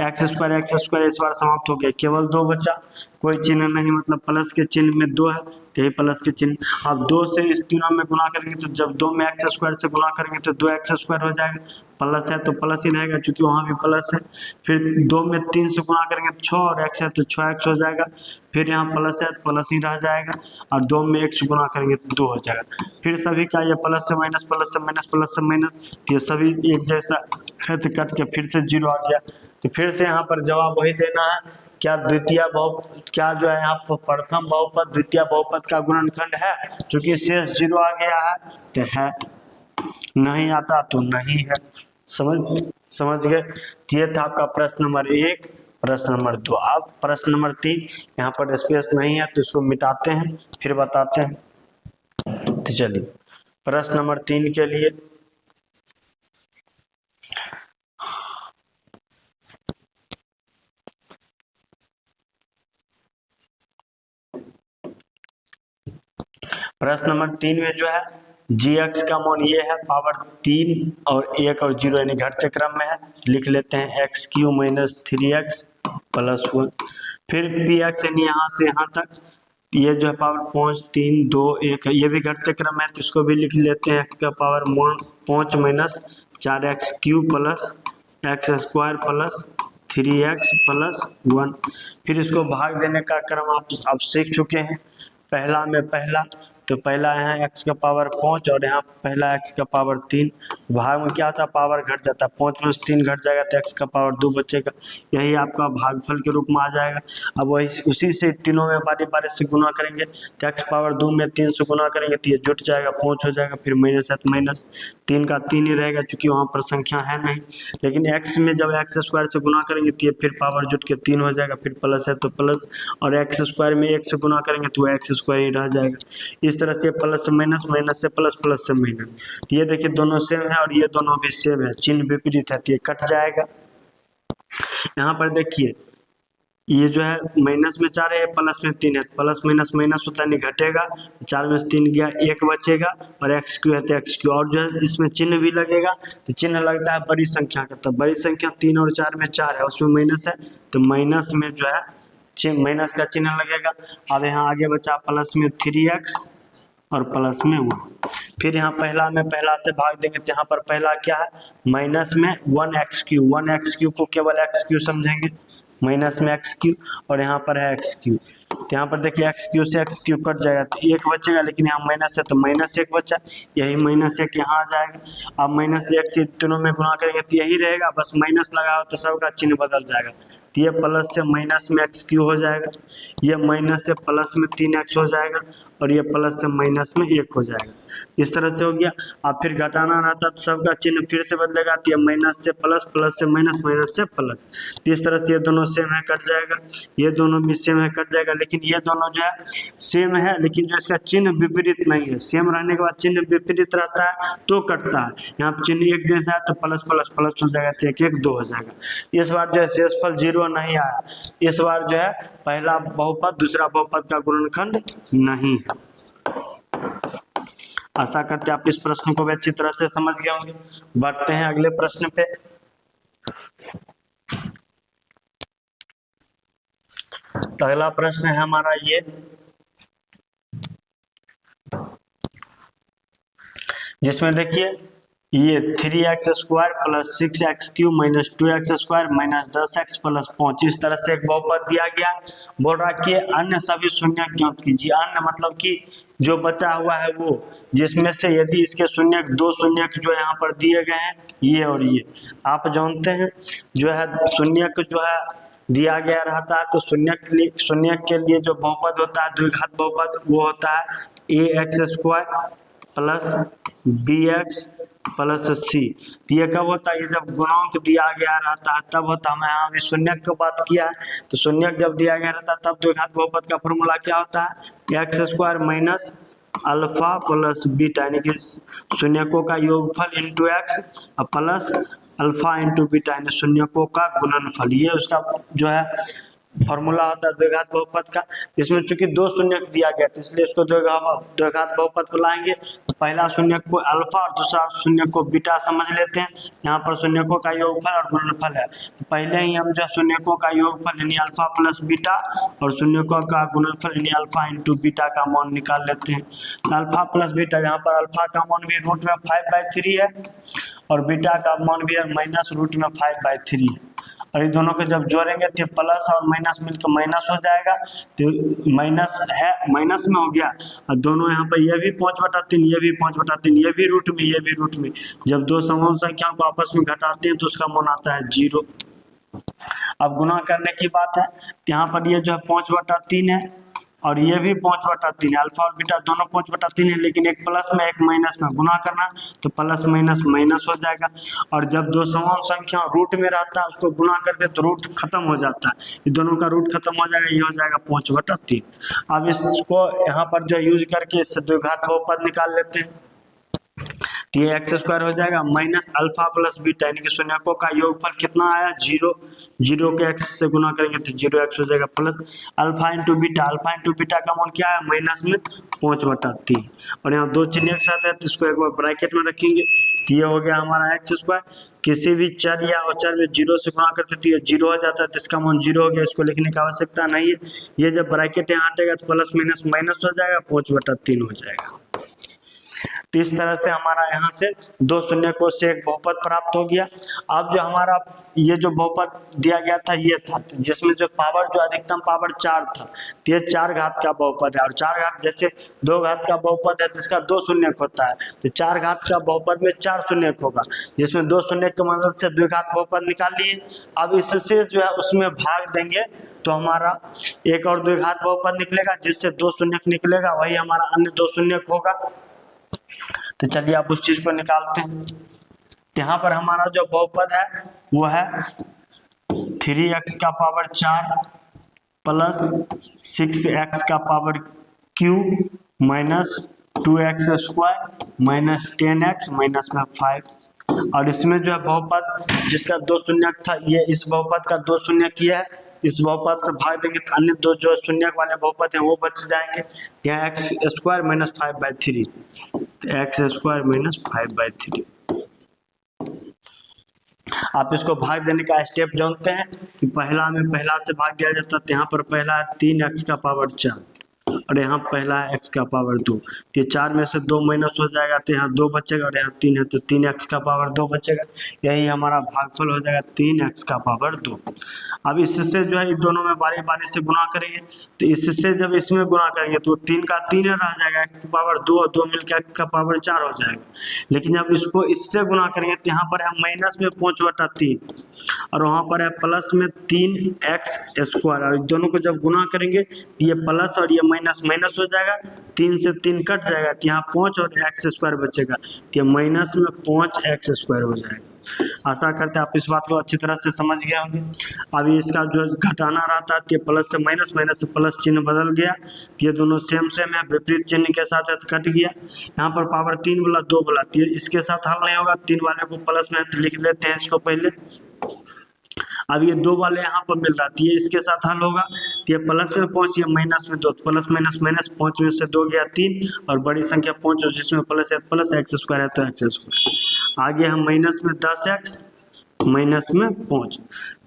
Speaker 1: एक्स स्क्वायर इस बार समाप्त हो गया, केवल 2 बचा, कोई चिन्ह नहीं, मतलब प्लस के चिन्ह में 2 है तो यही प्लस के चिन्ह। अब 2 से इस तीनों में गुना करेंगे तो जब 2 में एक्स स्क्वायर से गुना करेंगे तो 2x स्क्वायर हो जाएगा, प्लस है तो प्लस ही रहेगा क्योंकि वहाँ भी प्लस है। फिर 2 में 3 से गुना करेंगे तो 6 और x है तो 6x हो जाएगा, फिर यहाँ प्लस है तो प्लस ही रह जाएगा, और 2 में 1 से गुना करेंगे तो 2 हो जाएगा। फिर सभी का ये प्लस से माइनस, प्लस से माइनस, प्लस से माइनस, ये सभी एक जैसा है तो कट के फिर से 0 आ गया। तो फिर से यहाँ पर जवाब वही देना है, क्या द्वितीय बहुपद, क्या जो है यहाँ पर प्रथम बहुपद द्वितीय बहुपद का गुणनखंड है, क्योंकि शेष 0 आ गया है तो है, नहीं आता तो नहीं है। समझ गए। ये था आपका प्रश्न नंबर 1। प्रश्न नंबर 2, अब प्रश्न नंबर 3, यहाँ पर स्पेस नहीं है तो इसको मिटाते हैं फिर बताते हैं। तो चलिए प्रश्न नंबर 3 के लिए प्रश्न नंबर 3 में जो है gx का मान ये है पावर 3 और 1 और 0 यानी घटते क्रम में है, लिख लेते हैं x³ माइनस 3x प्लस 1। फिर px यानी यहाँ से यहाँ तक ये जो है पावर 5 3 2 1 ये भी घटते क्रम है तो इसको भी लिख लेते हैं x का power 5 minus 4x³ plus x square plus 3x plus 1। फिर इसको भाग देने का क्रम आप सीख चुके हैं, पहला में पहला, तो पहला यहाँ x का पावर 5 और यहाँ पहला x का पावर 3, भाग में क्या होता है पावर घट जाता है, 5 में 3 घट जाएगा तो x का पावर 2 बचेगा, यही आपका भागफल के रूप में आ जाएगा। अब वही उसी से तीनों में बारी बारी से गुना करेंगे तो x पावर 2 में 3 से गुना करेंगे तो ये जुट जाएगा 5 हो जाएगा, फिर माइनस है तो माइनस 3 का 3 ही रहेगा चूंकि वहाँ पर संख्या है नहीं, लेकिन x में जब x स्क्वायर से गुना करेंगे तो ये फिर पावर जुट के 3 हो जाएगा, फिर प्लस है तो प्लस, और x स्क्वायर में 1 से गुना करेंगे तो x स्क्वायर ही रह जाएगा। इस तरह से प्लस से माइनस, माइनस से प्लस, प्लस से माइनस, ये देखिए दोनों सेम है और ये दोनों भी सेम है, चिन्ह विपरीत है तो ये कट जाएगा। यहाँ पर देखिए ये जो है माइनस में 4 है प्लस में 3 है, प्लस माइनस माइनस होता है नहीं घटेगा, 4 में से 3 गया 1 बचेगा और x³ है तो x³ और जो है इसमें चिन्ह भी लगेगा तो चिन्ह लगता है बड़ी संख्या का, तो बड़ी संख्या 3 और 4 में 4 है उसमें माइनस है तो माइनस में जो है माइनस का चिन्ह लगेगा। अब यहाँ आगे बचा प्लस में 3x और प्लस में 1, फिर यहाँ पहला में पहला से भाग देंगे तो यहाँ पर पहला क्या है माइनस में 1x³ 1x³ को केवल x³ समझेंगे, माइनस में x³ और यहाँ पर है x³, तो यहाँ पर देखिए x³ से x³ कट जाएगा तो 1 बचेगा, लेकिन यहाँ माइनस है तो माइनस 1 बचा, यही माइनस 1 यहाँ आ जाएगा। अब माइनस 1 से तीनों में गुना करेंगे तो यही रहेगा, बस माइनस लगा हो तो सबका चिन्ह बदल जाएगा, तो ये प्लस से माइनस में x³ हो जाएगा, ये माइनस से प्लस में 3x हो जाएगा और ये प्लस से माइनस में 1 हो जाएगा। इस तरह से हो गया। अब फिर घटाना रहता तो सबका चिन्ह फिर से बदलेगा, तो ये माइनस से प्लस, प्लस से माइनस, माइनस से प्लस, तो इस तरह से ये दोनों सेम है कट जाएगा, ये दोनों भी सेम है कट जाएगा, लेकिन ये दोनों जो है सेम है लेकिन जो इसका चिन्ह विपरीत नहीं है, सेम रहने के बाद चिन्ह विपरीत रहता है तो कटता है। यहाँ पर चिन्ह एक जैसा है तो प्लस प्लस प्लस हो जाएगा तो 1 1 2 हो जाएगा। इस बार जो है शेषफल 0 नहीं आया, इस बार जो है पहला बहुपद दूसरा बहुपद का गुणनखंड नहीं है। आशा करते हैं आप इस प्रश्न को भी अच्छी तरह से समझ गए होंगे। बढ़ते हैं अगले प्रश्न पे। तो अगला प्रश्न है हमारा ये, जिसमें देखिए ये 3x square plus 6x³ minus 2x square minus 10x plus 5, इस तरह से एक बहुपद दिया गया। बोल रहा कि अन्य सभी शून्य ज्ञात कीजिए। अन्य मतलब कि जो बचा हुआ है वो, जिसमें से यदि इसके शून्य 2 शून्य जो यहाँ पर दिए गए हैं ये और ये, आप जानते हैं जो है शून्य जो है दिया गया रहता है तो शून्य के लिए जो बहुपद होता है द्विघात बहुपद वो होता है ax square plus bx plus c। ये कब होता है, ये जब गुणांक दिया गया रहता है तब होता है। मैं यहाँ अभी शून्य की बात किया है तो शून्य जब दिया गया रहता है तब द्विघात बहुपद का फॉर्मूला क्या होता है, x square minus alpha plus beta, यानी कि शून्यकों का योगफल into x plus alpha into beta, यानी शून्यकों का गुणनफल। ये उसका जो है फॉर्मूला होता है द्विघात बहुपद का। इसमें चूंकि दो शून्य दिया गया तो इसलिए इसको द्विघात बहुपद को लाएंगे। तो पहला शून्य को अल्फा और दूसरा शून्य को बीटा समझ लेते हैं। यहाँ पर शून्यकों का योगफल और गुणनफल है, तो पहले ही हम जो शून्यकों का योगफल यानी अल्फा प्लस बीटा और शून्यकों का गुणनफल यानी अल्फा इंटू बीटा का मान निकाल लेते हैं। तो अल्फा प्लस बीटा, यहाँ पर अल्फा का मान भी रूट में 5/3 है और बीटा का मान भी है माइनस रूट में 5/3 है। और ये दोनों को जब जोड़ेंगे तो प्लस और माइनस मिलकर माइनस हो जाएगा, तो माइनस है माइनस में हो गया। और दोनों यहाँ पर ये भी 5/3 ये भी 5/3 ये भी रूट में ये भी रूट में, जब दो समान संख्याओं को आपस में घटाते हैं तो उसका मान आता है 0। अब गुना करने की बात है, यहाँ पर ये जो है 5/3 है और ये भी 5/3 है। अल्फा और बीटा दोनों 5/3 है, लेकिन एक प्लस में एक माइनस में गुना करना तो प्लस माइनस माइनस हो जाएगा। और जब दो समान संख्या रूट में रहता है उसको गुना करते तो रूट खत्म हो जाता है, ये दोनों का रूट खत्म हो जाएगा, ये हो जाएगा 5/3। अब इसको यहाँ पर जो यूज करके इससे द्विघात बहुपद निकाल लेते हैं। तो ये x² हो जाएगा माइनस अल्फा प्लस बीटा यानी कि शून्यकों का योगफल कितना आया 0, 0 के x से गुना करेंगे तो 0x हो जाएगा प्लस अल्फा इंटू बीटा का मान क्या है माइनस में 5/3। और यहाँ दो चिन्ह एक साथ है तो इसको एक बार ब्रैकेट में रखेंगे तो ये हो गया हमारा x²। किसी भी चर या अचर में 0 से गुना करते तो ये 0 हो जाता है, तो इसका मान 0 हो गया, इसको लिखने की आवश्यकता नहीं है। ये जब ब्रैकेट यहाँ हटेगा तो प्लस माइनस माइनस हो जाएगा, 5/3 हो जाएगा। तो इस तरह से हमारा यहाँ से दो शून्यकों से एक बहुपद प्राप्त हो गया। अब जो हमारा ये जो बहुपद दिया गया था ये था जिसमें जो पावर जो अधिकतम पावर 4 था, तो ये 4 घात का बहुपद है। और 4 घात जैसे 2 घात का बहुपद है तो इसका 2 शून्यक होता है, तो 4 घात का बहुपद में 4 शून्यक होगा, जिसमें 2 शून्यक की मदद से द्विघात बहुपद निकाल लिए। अब इससे जो है उसमें भाग देंगे तो हमारा एक और द्विघात बहुपद निकलेगा, जिससे 2 शून्यक निकलेगा, वही हमारा अन्य 2 शून्यक होगा। तो चलिए आप उस चीज को निकालते हैं। यहाँ पर हमारा जो बहुपद है वो है 3x का पावर 4 प्लस 6x का power cube minus 2x² minus 10x minus में 5। और इसमें जो है बहुपद जिसका 2 शून्यक था ये इस बहुपद का 2 शून्यक किया है, इस बहुपद से भाग देंगे तो अन्य 2 जो शून्यक वाले बहुपद हैं वो बच जाएंगे। यहाँ x² माइनस 5/3, x² माइनस 5/3। आप इसको भाग देने का स्टेप जानते हैं कि पहला में पहला से भाग दिया जाता है, तो यहाँ पर पहला है 3x का पावर 4 और यहाँ पहला है x का पावर 2, तो 4 में से 2 माइनस हो जाएगा तो यहाँ 2 बचेगा और यहाँ 3 है तो 3x का पावर 2 बचेगा। यही हमारा भागफल हो जाएगा 3x का पावर 2। अब इससे जो है इन दोनों में बारी बारी से गुना करेंगे, तो इससे जब इसमें गुना करेंगे तो 3 का 3 रह जाएगा, x का पावर 2 और 2 मिलकर x का पावर 4 हो जाएगा। लेकिन जब इसको इससे गुना करेंगे तो यहाँ पर है माइनस में 5/3 और वहाँ पर है प्लस में 3x²। और दोनों को जब गुना करेंगे तो ये प्लस और ये माइनस माइनस हो जाएगा, 3 से 3 कट जाएगा तो यहाँ 5 और x² बचेगा, तो ये माइनस में 5x² हो जाएगा। आशा करते हैं आप इस बात को अच्छी तरह से समझ गए होंगे। अभी इसका जो घटाना रहता है तो प्लस से माइनस, माइनस से प्लस चिन्ह बदल गया, तो ये दोनों सेम सेम है, विपरीत चिन्ह के साथ है तो कट गया। यहाँ पर पावर 3 वाला 2 वाला, तो इसके साथ हल नहीं होगा, 3 वाले को प्लस में तो लिख लेते हैं इसको पहले। अब ये 2 वाले यहाँ पर मिल रहा है, इसके साथ हल होगा, तो ये प्लस में 5 ये माइनस में 2, प्लस माइनस माइनस, 5 में से 2 गया 3 और बड़ी संख्या 5 जिसमें प्लस है प्लस x² है तो x²। आगे हम माइनस में 10x माइनस में 5,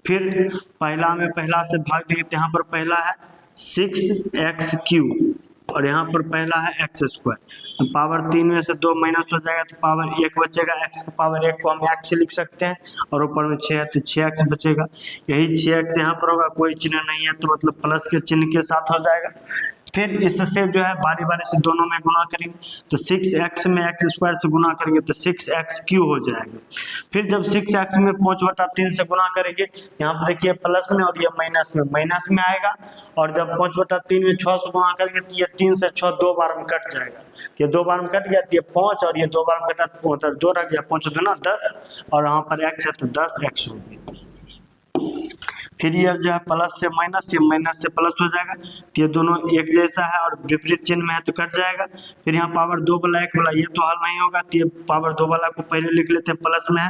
Speaker 1: फिर पहला में पहला से भाग देंगे तो यहाँ पर पहला है 6x³ और यहाँ पर पहला है x²। पावर 3 में से 2 माइनस हो जाएगा तो पावर 1 बचेगा, x का पावर 1 को हम x से लिख सकते हैं और ऊपर में 6 है तो 6x बचेगा। यही 6x यहाँ पर होगा, कोई चिन्ह नहीं है तो मतलब प्लस के चिन्ह के साथ हो जाएगा। फिर इससे जो है बारी बारी से दोनों में गुना करेंगे, तो 6x में x² से गुना करेंगे तो 6x³ हो जाएगा। फिर जब 6x में 5/3 से गुना करेंगे, यहाँ पर देखिए प्लस में और ये माइनस में आएगा, और जब 5/3 में 6 से गुना करेंगे तो ये 3 से 6 2 बार में कट जाएगा, ये 2 बार में कट गया तो ये 5 और ये 2 बार में कटा 2 रह गया, 5 दूना 10 और यहाँ पर x है तो 10x हो गया। फिर ये जो है प्लस से माइनस, ये माइनस से प्लस हो जाएगा, तो ये दोनों एक जैसा है और विपरीत चिन्ह में है तो कट जाएगा। फिर यहाँ पावर 2 वाला 1 वाला ये तो हल नहीं होगा, तो ये पावर 2 वाला को पहले लिख लेते हैं प्लस में है,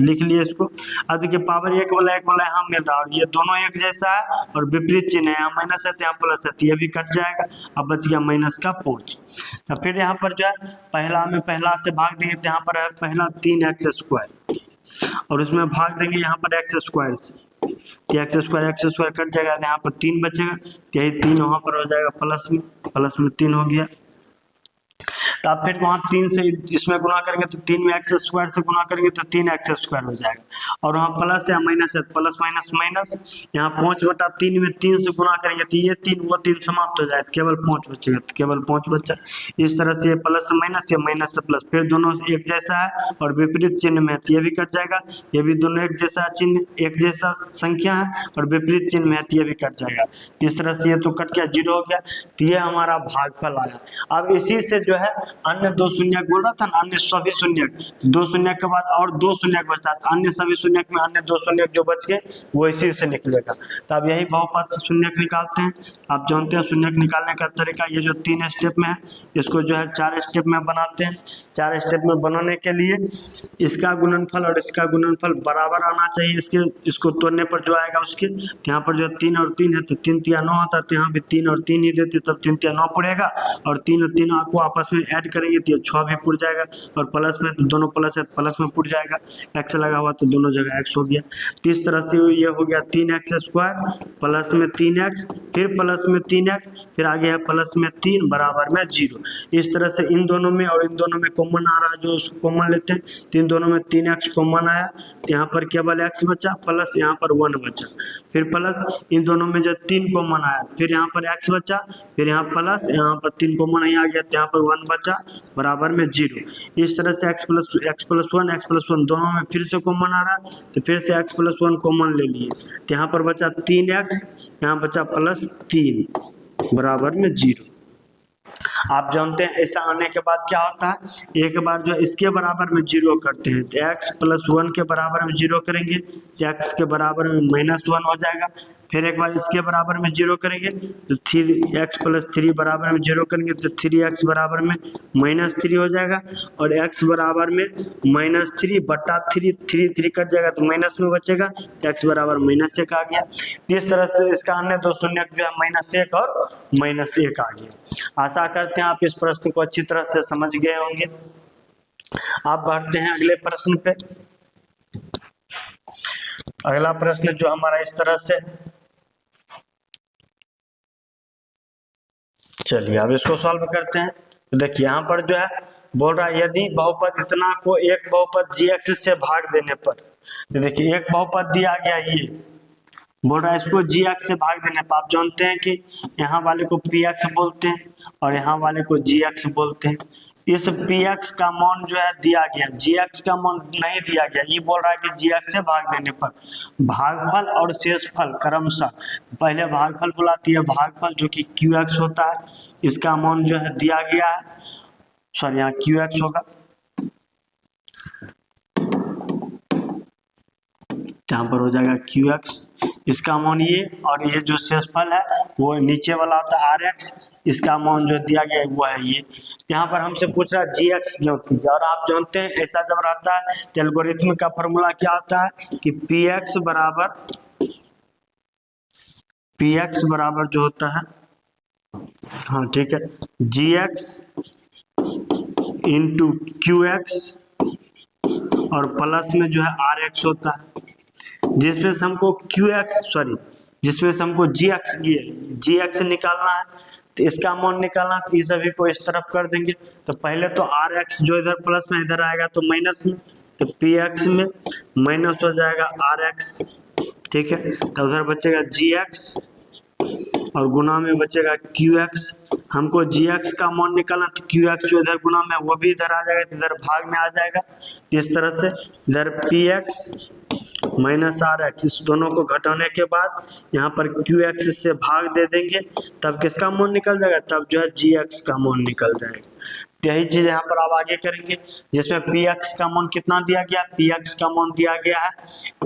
Speaker 1: लिख लिए इसको। अब देखिए पावर एक वाला यहाँ मिल रहा है और ये दोनों एक जैसा है और विपरीत चिन्ह है, यहाँ माइनस है तो यहाँ प्लस है, तो ये भी कट जाएगा। अब बच गया माइनस का 5। तो फिर यहाँ पर जो है पहला में पहला से भाग देंगे तो यहाँ पर है पहला 3x² और उसमें भाग देंगे यहाँ पर x² से, तो x² कट जाएगा, यहाँ पर 3 बचेगा, तो यही 3 वहाँ पर हो जाएगा प्लस में 3 हो गया। तो आप फिर वहाँ 3 से इसमें गुणा करेंगे तो 3 में x² से गुणा करेंगे तो 3x² हो जाएगा और वहाँ प्लस या माइनस है, प्लस माइनस माइनस, यहाँ 5/3 में 3 से गुणा करेंगे तो ये 3 वो 3 समाप्त हो जाएगा, केवल 5 बचेगा, तो केवल 5 बचा। इस तरह से ये प्लस से माइनस या माइनस से प्लस, फिर दोनों एक जैसा है और विपरीत चिन्ह में है तो ये भी कट जाएगा, ये भी दोनों एक जैसा चिन्ह एक जैसा संख्या है और विपरीत चिन्ह में है तो ये भी कट जाएगा। इस तरह से ये तो कट गया, 0 हो गया, तो ये हमारा भागफल आया। अब इसी से जो है अन्य 2 शून्य बोल रहा था ना, अन्य सभी शून्य, 2 शून्य के बाद और 2 शून्य बचता है, अन्य सभी शून्य में अन्य 2 शून्य जो बच गए वो इसी से निकलेगा। तो अब यही बहुपद से शून्य निकालते हैं। आप जानते हैं शून्य निकालने का तरीका, ये जो 3 स्टेप में है इसको जो है 4 स्टेप में बनाते हैं। 4 स्टेप में बनाने के लिए इसका गुणनफल और इसका गुणनफल बराबर आना चाहिए, इसको तोड़ने पर जो आएगा उसके, यहाँ पर जो 3 और 3 है तो 3 तिया 9 होता है, तो यहाँ भी 3 और 3 ही देते तब 3 तिया 9 पड़ेगा और 3 और 3 आपको आपस में ऐड करेंगे तो 6 भी पुर जाएगा और प्लस में तो दोनों प्लस है प्लस में पुर जाएगा, x लगा हुआ तो दोनों जगह x हो गया। तो इस तरह से ये हो गया 3x² प्लस में 3x फिर प्लस में 3x फिर आगे है प्लस में 3 बराबर में 0। इस तरह से इन दोनों में और इन दोनों में कॉमन आ रहा है, जो उसको कॉमन लेते हैं तो इन दोनों में 3x कॉमन आया, यहाँ पर केवल x बचा प्लस यहाँ पर 1 बचा, फिर प्लस इन दोनों में जो 3 कॉमन आया फिर यहाँ पर x बचा, फिर यहाँ प्लस यहाँ पर 3 कॉमन नहीं आ गया तो यहाँ पर 1 बचा बराबर में 0। इस तरह से x + 1 दोनों में फिर से कॉमन आ रहा है तो फिर से x + 1 कॉमन ले लिए, तो यहाँ पर बचा 3x, यहाँ बचा +3 बराबर में 0। आप जानते हैं ऐसा आने के बाद क्या होता है, एक बार जो इसके बराबर में 0 करते हैं तो x + 1 के बराबर में 0 करेंगे तो x के बराबर में -1 हो जाएगा, फिर एक बार इसके बराबर में 0 करेंगे तो 3x + 3 बराबर में 0 करेंगे तो 3x बराबर में -3 हो जाएगा और x बराबर में -3/3 3 कट जाएगा तो माइनस में बचेगा तो x बराबर -1 आ गया। इस तरह से इसका अन्य 2 शून्य जो है -1 और -1 आ गया। आशा करते हैं आप इस प्रश्न को अच्छी तरह से समझ गए होंगे। आप बढ़ते हैं अगले प्रश्न पे। अगला प्रश्न जो हमारा इस तरह से, चलिए अब इसको सॉल्व करते हैं। तो देखिए यहाँ पर जो है बोल रहा है यदि बहुपद इतना को एक बहुपद g से भाग देने पर, तो देखिए एक बहुपद दिया गया ये बोल रहा है इसको gx से भाग देने पर, आप जानते हैं कि यहाँ वाले को px बोलते हैं और यहाँ वाले को gx बोलते हैं। इस px का मान जो है दिया गया, gx का मान नहीं दिया गया, ये बोल रहा है कि gx से भाग देने पर भागफल और शेषफल क्रमशः, पहले भागफल बुलाती है भागफल जो कि qx होता है, इसका मान जो है दिया गया है, सॉरी यहाँ qx होगा, यहाँ पर हो जाएगा qx, इसका मान ये, और ये जो शेषफल है वो नीचे वाला होता है rx, इसका मान जो दिया गया है वो है ये। यहाँ पर हमसे पूछ रहा है gx ज्ञात कीजिए, और आप जानते हैं ऐसा जब रहता है तो एल्गोरिथम का फॉर्मूला क्या होता है कि px बराबर जो होता है, हाँ ठीक है, gx इंटू qx और प्लस में जो है rx होता है, जिसमें से हमको जिसमें से हमको gx निकालना है, तो इसका मान निकालना, तो इस सभी को इस तरफ कर देंगे। तो पहले तो rx जो इधर प्लस में इधर आएगा तो माइनस में, तो px में माइनस हो जाएगा rx, ठीक है, तो उधर बचेगा gx और गुना में बचेगा qx। हमको gx का मान निकालना, तो qx जो इधर गुना में वो भी इधर आ जाएगा, तो इधर भाग में आ जाएगा। इस तरह से इधर px माइनस rx, इस दोनों को घटाने के बाद यहाँ पर qx से भाग दे देंगे, तब किसका मान निकल जाएगा, तब जो है gx का मान निकल जाएगा। यही चीज यहाँ पर आप आगे करेंगे, जिसमें px का मान कितना दिया गया, px का मान दिया गया है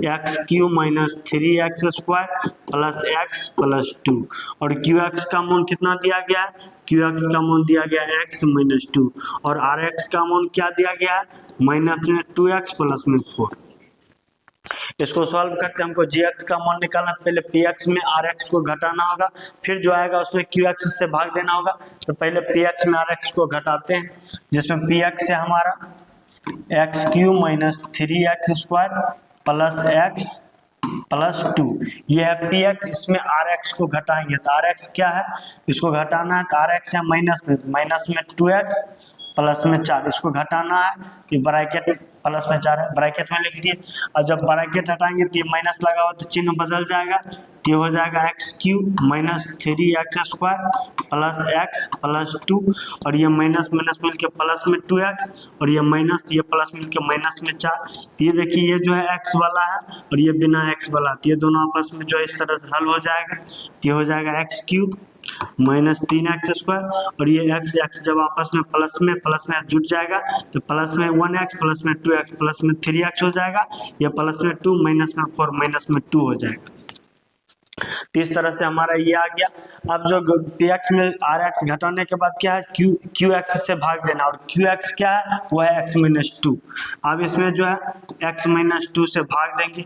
Speaker 1: x³ - 3x² plus x plus 2, और qx का मान कितना दिया गया है, qx का मान दिया गया है x - 2 और rx का मान क्या दिया गया है -2x प्लस में 4। इसको सॉल्व करके हमको gx का मान निकालना, पहले px में rx को घटाना होगा, फिर जो आएगा उसमें qx से भाग देना होगा। तो पहले px में rx को घटाते हैं, जिसमें px है हमारा x Q minus 3x square plus x plus 2, ये है px। इसमें rx को घटाएंगे तो rx क्या है, इसको घटाना है तो rx है माइनस में 2x प्लस में 4, इसको घटाना है कि ब्रैकेट प्लस में 4 है, ब्रैकेट में लिख दिए। और जब ब्रैकेट हटाएंगे तो ये माइनस लगा हुआ तो चिन्ह बदल जाएगा, तो ये हो जाएगा x cube minus 3x square plus x plus 2, और ये माइनस माइनस मिल के प्लस में 2x, और ये माइनस, ये प्लस मिल के माइनस में 4। तो ये देखिए ये जो है x वाला है और ये बिना x वाला, तो ये दोनों आपस में जो है इस तरह से हल हो जाएगा। तो ये हो जाएगा x cube minus 3x square, और ये x जब आपस में प्लस में जुट जाएगा तो प्लस में 1x प्लस में 2x प्लस में 3x हो जाएगा, ये प्लस में 2 माइनस में 4 माइनस में 2 हो जाएगा। तो इस तरह से हमारा ये आ गया। अब जो px में rx घटाने के बाद क्या है, qx से भाग देना, और qx क्या है, वो है x माइनस 2। अब इसमें जो है x माइनस 2 से भाग देंगे,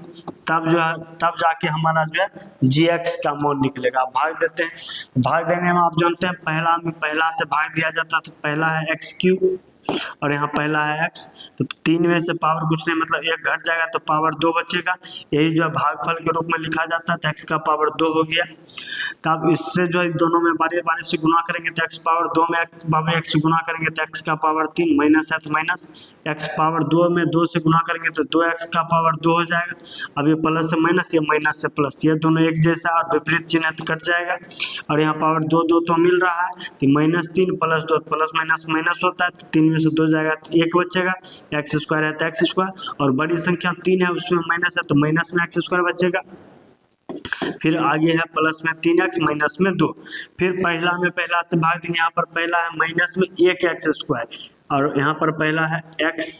Speaker 1: तब जो है तब जाके हमारा जो है gx का मान निकलेगा। अब भाग देते हैं, भाग देने में आप जानते हैं पहला से भाग दिया जाता, तो पहला है एक्स क्यूब और यहाँ पहला है x, तो 3 में से पावर कुछ नहीं, मतलब 1 घट जाएगा तो पावर 2 बचेगा, यही जो है भागफल के रूप में लिखा जाता है। तो x का पावर 2 हो गया। तो अब इससे जो है दोनों में बारी बारी से गुना करेंगे तो x पावर 2 में x से गुना करेंगे तो x का पावर 3, माइनस है तो माइनस, x पावर 2 में 2 से गुना करेंगे तो 2x का पावर 2 हो जाएगा। अब ये प्लस से माइनस, ये माइनस से प्लस, ये दोनों एक जैसा और विपरीत चिन्ह कट जाएगा, और यहाँ पावर 2 तो मिल रहा है, तो minus 3 plus 2, plus minus minus होता है, तो 3 में से 2 जाएगा तो 1 बचेगा, एक्स स्क्वायर है तो एक्स स्क्वायर, और बड़ी संख्या 3 है उसमें माइनस है तो माइनस में एक्स स्क्वायर बचेगा। फिर आगे है प्लस में 3x माइनस में 2, फिर पहला से भाग देंगे, यहाँ पर पहला है माइनस में 1x स्क्वायर, और यहाँ पर पहला है x,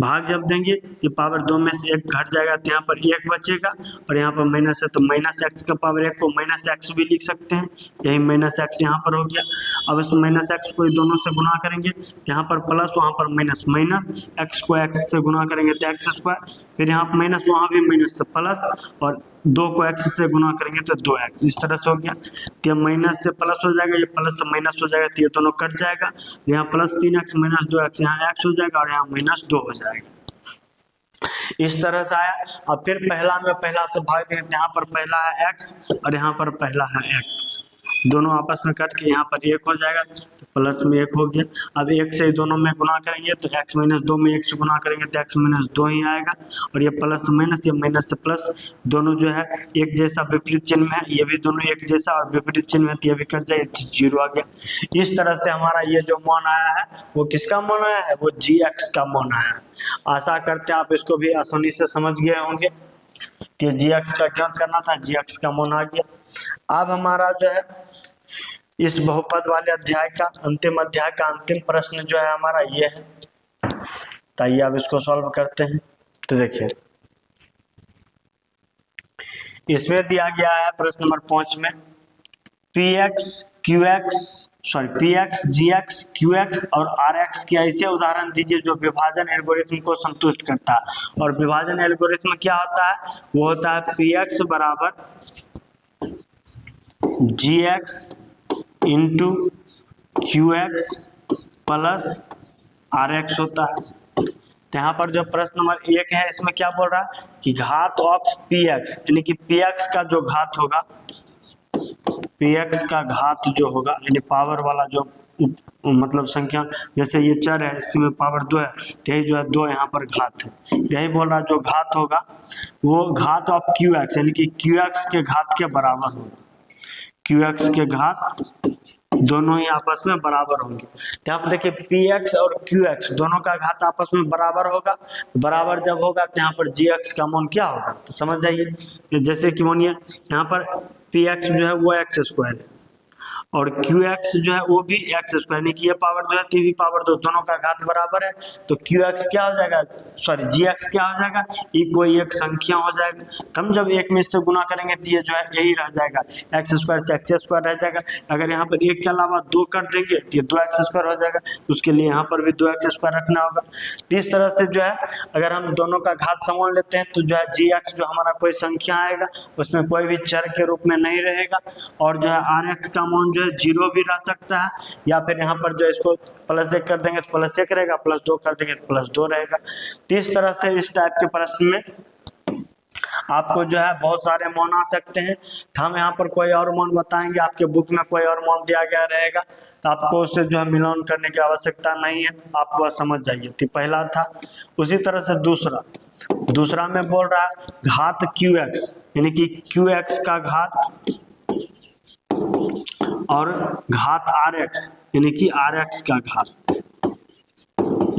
Speaker 1: भाग जब देंगे ये पावर 2 में से 1 घट जाएगा तो यहाँ पर 1 बचेगा, और यहाँ पर माइनस है तो माइनस एक्स का पावर 1 को माइनस एक्स भी लिख सकते हैं, यही माइनस एक्स यहाँ पर हो गया। अब इस माइनस एक्स को दोनों से गुना करेंगे तो यहाँ पर प्लस, वहाँ पर माइनस, माइनस एक्स को एक्स से गुना करेंगे तो एक्स स्क्वायर, फिर यहाँ पर माइनस, वहाँ भी माइनस तो प्लस, और 2 को x से गुना करेंगे तो 2x, इस तरह से हो गया। तो ये माइनस से प्लस हो जाएगा, ये प्लस से माइनस हो जाएगा, तो ये दोनों कट जाएगा, यहाँ प्लस 3x माइनस 2x, यहाँ x हो जाएगा और यहाँ माइनस 2 हो जाएगा। इस तरह से आया। अब फिर पहला से भाग देंगे, यहाँ पर पहला है x और यहाँ पर पहला है x, दोनों आपस में कट के यहाँ पर 1 हो जाएगा, तो प्लस में 1 हो गया। अब 1 से दोनों में गुना करेंगे तो x माइनस 2 में 1 से गुना करेंगे तो x माइनस 2 ही आएगा, और ये प्लस माइनस, ये माइनस से प्लस, दोनों जो है एक जैसा विपरीत चिन्ह में है, ये भी दोनों एक जैसा और विपरीत चिन्ह में, तो ये भी कट जाएगा, 0 आ गया। इस तरह से हमारा ये जो मान आया है वो किसका मान आया है, वो gx का मान आया है। आशा करते हैं आप इसको भी आसानी से समझ गए होंगे कि gx का ज्ञात करना था, gx का मान आ गया। अब हमारा जो है इस बहुपद वाले अध्याय का अंतिम प्रश्न जो है हमारा ये है, तो आइए अब इसको सॉल्व करते हैं। तो देखिए इसमें दिया गया है प्रश्न नंबर 5 में px, gx, qx और rx के ऐसे उदाहरण दीजिए जो विभाजन एल्गोरिथम को संतुष्ट करता है। और विभाजन एल्गोरिथम क्या होता है, वो होता है px बराबर gx into qx plus rx होता है। तो यहाँ पर जो प्रश्न नंबर 1 है इसमें क्या बोल रहा है कि घात ऑफ px, यानी कि px का जो घात होगा, px का घात जो होगा, यानी पावर वाला जो मतलब संख्या, जैसे ये चर है इसमें पावर 2 है, तो यही जो है 2 यहाँ पर घात है, यही बोल रहा है जो घात होगा वो घात ऑफ qx, यानी कि qx के घात के बराबर होगा, qx के घात दोनों ही आपस में बराबर होंगे। यहाँ पर देखिए px और qx दोनों का घात आपस में बराबर होगा, बराबर जब होगा तो यहाँ पर gx का मान क्या होगा, तो समझ जाइए। जैसे कि मानिए यहाँ पर px जो है वो एक्स स्क्वायर है और क्यू एक्स जो है वो भी एक्स स्क्वायर, यानी कि ये पावर जो है तो ये भी पावर दो, दोनों का घात बराबर है, तो क्यू एक्स क्या हो जाएगा, सॉरी जी एक्स क्या हो जाएगा, ये कोई एक संख्या हो जाएगा। हम जब एक में इससे गुना करेंगे तो ये जो है यही रह जाएगा, एक्स स्क्वायर से एक्स स्क्वायर रह जाएगा। अगर यहाँ पर एक के अलावा दो कर देंगे तो ये दो एक्स स्क्वायर हो जाएगा, उसके लिए यहाँ पर भी दो एक्स स्क्वायर रखना होगा। तो इस तरह से जो है अगर हम दोनों का घात समान लेते हैं तो जो है जी एक्स जो हमारा कोई संख्या आएगा उसमें कोई भी चर के रूप में नहीं रहेगा, और जो है आर एक्स का मान जो है जीरो भी रह सकता है, या फिर यहाँ पर जो इसको प्लस एक कर देंगे तो प्लस एक रहेगा, प्लस दो कर देंगे तो प्लस दो रहेगा। तो इस तरह से इस टाइप के प्रश्न में आपको जो है बहुत सारे मान आ सकते हैं। तो हम यहाँ पर कोई और मान बताएंगे, आपके बुक में कोई और मान दिया गया रहेगा तो आपको उससे जो है मिलान करने की आवश्यकता नहीं है, आप वह समझ जाइए। तो पहला था। उसी तरह से दूसरा में बोल रहा है घात क्यू एक्स, यानी कि क्यू एक्स का घात और घात आर एक्स, यानी कि आर एक्स का घात,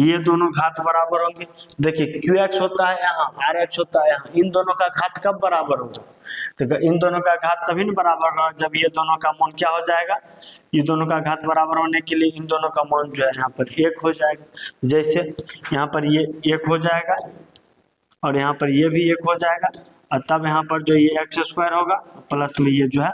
Speaker 1: ये दोनों घात बराबर होंगे। देखिए क्यू एक्स होता है यहाँ, आर एक्स होता है यहाँ, इन दोनों का घात कब बराबर होगा, तो इन दोनों का घात तभी न बराबर होगा जब ये दोनों का मान क्या हो जाएगा, ये दोनों का घात बराबर होने के लिए इन दोनों का मान जो है यहाँ पर एक हो जाएगा। जैसे यहाँ पर ये एक हो जाएगा और यहाँ पर ये भी एक हो जाएगा, और तब यहाँ पर जो ये एक्स स्क्वायर होगा प्लस में ये जो है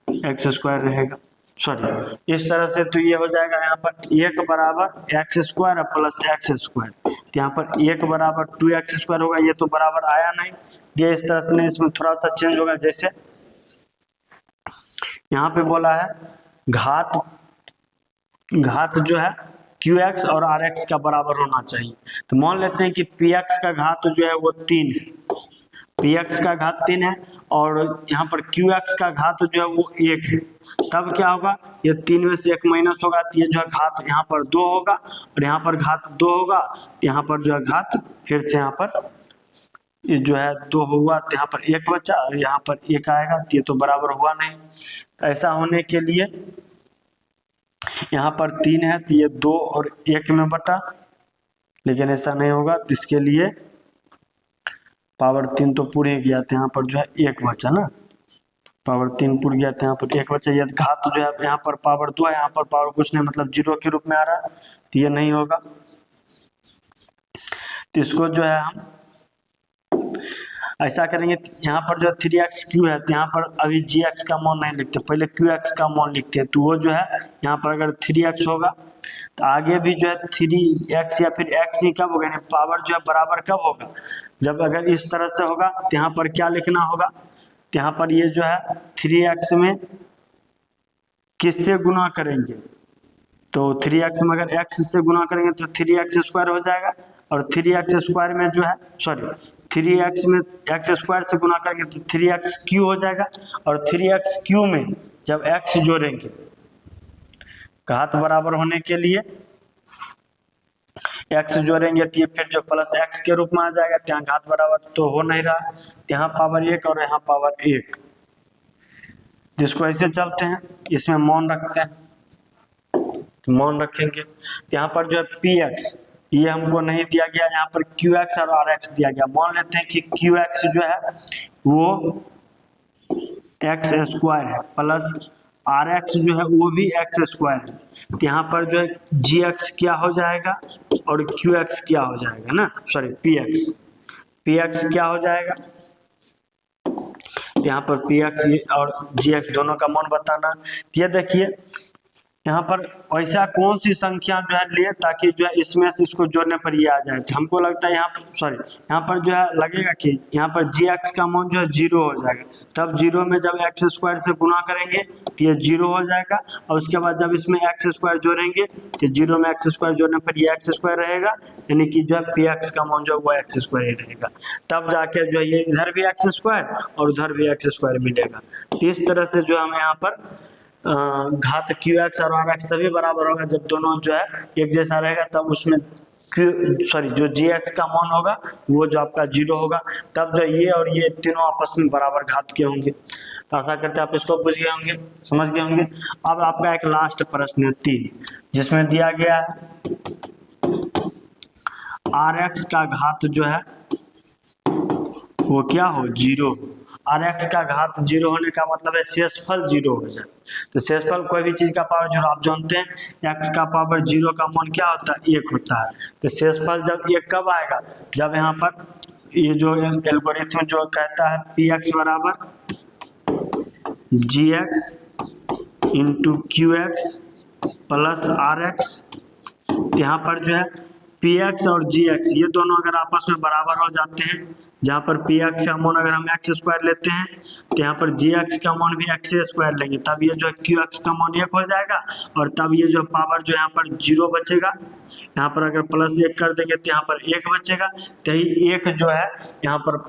Speaker 1: एक्स स्क्वायर रहेगा, सॉरी इस तरह से। तो ये हो जाएगा यहाँ पर एक बराबर x square plus x square, तो यहाँ पर एक बराबर टू एक्स स्क्वायर होगा, ये तो बराबर आया नहीं, ये इस तरह से नहीं, इसमें थोड़ा सा चेंज होगा। जैसे यहाँ पे बोला है घात जो है क्यू एक्स और आर एक्स का बराबर होना चाहिए, तो मान लेते हैं कि पी एक्स का घात जो है वो 3 है, पी एक्स का घात 3 है और यहाँ पर क्यू एक्स का घात जो है वो 1 है, तब क्या होगा, ये 3 में से 1 माइनस होगा तो ये जो है घात यहाँ पर 2 होगा, और यहाँ पर घात 2 होगा तो यहाँ पर जो है घात फिर से यहाँ पर ये जो है 2 हुआ तो यहाँ पर 1 बचा और यहाँ पर 1 आएगा, तो ये तो बराबर हुआ नहीं। तो ऐसा होने के लिए यहाँ पर 3 है तो ये 2 और 1 में बटा, लेकिन ऐसा नहीं होगा, तो इसके लिए पावर 3 तो पूरे गया था, यहाँ पर जो है 1 बचा ना, पावर 3 पूर गया था, यहाँ पर 1 बचा। यदि घात जो है यहाँ पर पावर 2 है, यहाँ पर पावर कुछ नहीं, मतलब 0 के रूप में आ रहा है, तो ये नहीं होगा। तो इसको जो है हम ऐसा करेंगे, यहाँ पर जो 3x क्यू है तो यहाँ पर अभी gx का मान नहीं लिखते, पहले qx का मान लिखते हैं, तो वो जो है यहाँ पर अगर 3x होगा तो आगे भी जो है 3x या फिर x ही कब होगा, यानी पावर जो है बराबर कब होगा, जब अगर इस तरह से होगा तो यहाँ पर क्या लिखना होगा, तो यहाँ पर ये जो है 3x में किससे गुना करेंगे, तो 3x में अगर x से गुना करेंगे तो 3x स्क्वायर हो जाएगा, और 3x स्क्वायर में जो है सॉरी 3x में x स्क्वायर से गुना करेंगे तो 3x क्यू हो जाएगा, और 3x क्यू में जब x जोड़ेंगे घात बराबर होने के लिए x जोड़ेंगे तो ये फिर जो प्लस x के रूप में आ जाएगा, यहाँ घात बराबर तो हो नहीं रहा, यहाँ पावर 1 और यहाँ पावर 1, जिसको ऐसे चलते हैं इसमें मान रखते हैं, तो मान रखेंगे तो यहाँ पर जो है px ये हमको नहीं दिया गया, यहाँ पर qx और rx दिया गया। मान लेते हैं कि qx जो है वो x स्क्वायर है प्लस rx जो है वो भी x स्क्वायर है, तो यहाँ पर जो है gx क्या हो जाएगा और qx क्या हो जाएगा ना, सॉरी px क्या हो जाएगा, यहाँ पर px और gx दोनों का मान बताना। ये देखिए यहाँ पर ऐसा कौन सी संख्या जो है लिए ताकि जो है इसमें से इसको जोड़ने पर ये आ जाए, हमको लगता है यहाँ पर जो है लगेगा कि यहाँ पर gx का मान जो है 0 हो जाएगा, तब 0 में जब एक्स स्क्वायर से गुना करेंगे तो ये 0 हो जाएगा, और उसके बाद जब इसमें एक्स स्क्वायर जोड़ेंगे तो 0 में एक्स स्क्वायर जोड़ने पर ये एक्स स्क्वायर रहेगा, यानी कि जो है px का मान जो है वो एक्स स्क्वायर ही रहेगा, तब जाके जो है ये इधर भी एक्स स्क्वायर और उधर भी एक्स स्क्वायर मिलेगा। तो इस तरह से जो हमें यहाँ पर घात qx और rx सभी बराबर होगा, जब दोनों जो है एक जैसा रहेगा तब उसमें जो gx का मान होगा वो जो आपका 0 होगा, तब जो ये और ये तीनों आपस में बराबर घात के होंगे। तो आशा करते हैं आप इसको बुझ गए होंगे, समझ गए होंगे। अब आपका एक लास्ट प्रश्न है 3, जिसमें दिया गया है rx का घात जो है वो क्या हो 0, आर एक्स का घात 0 होने का मतलब है शेषफल 0 हो जाए। तो शेषफल कोई भी चीज का पावर 0, आप जानते हैं x का पावर 0 का मान क्या होता है, 1 होता है। तो शेषफल जब 1 कब आएगा, जब यहाँ पर ये जो एल्गोरिथम जो कहता है पी एक्स बराबर G X into Q X plus R X, यहाँ पर जो है पी एक्स और जी एक्स ये दोनों अगर आपस में बराबर हो जाते हैं, जहाँ पर पी एक्स का मान अगर हम एक्स स्क्वायर लेते हैं तो यहाँ पर जी एक्स का मान भी एक्स स्क्वायर लेंगे, तब ये जो है क्यू एक्स का मान 1 हो जाएगा और तब ये जो पावर जो यहाँ पर 0 बचेगा। यहाँ पर अगर प्लस 1 कर देंगे तो यहाँ पर 1 बचेगा। तो यही 1 जो है यहाँ पर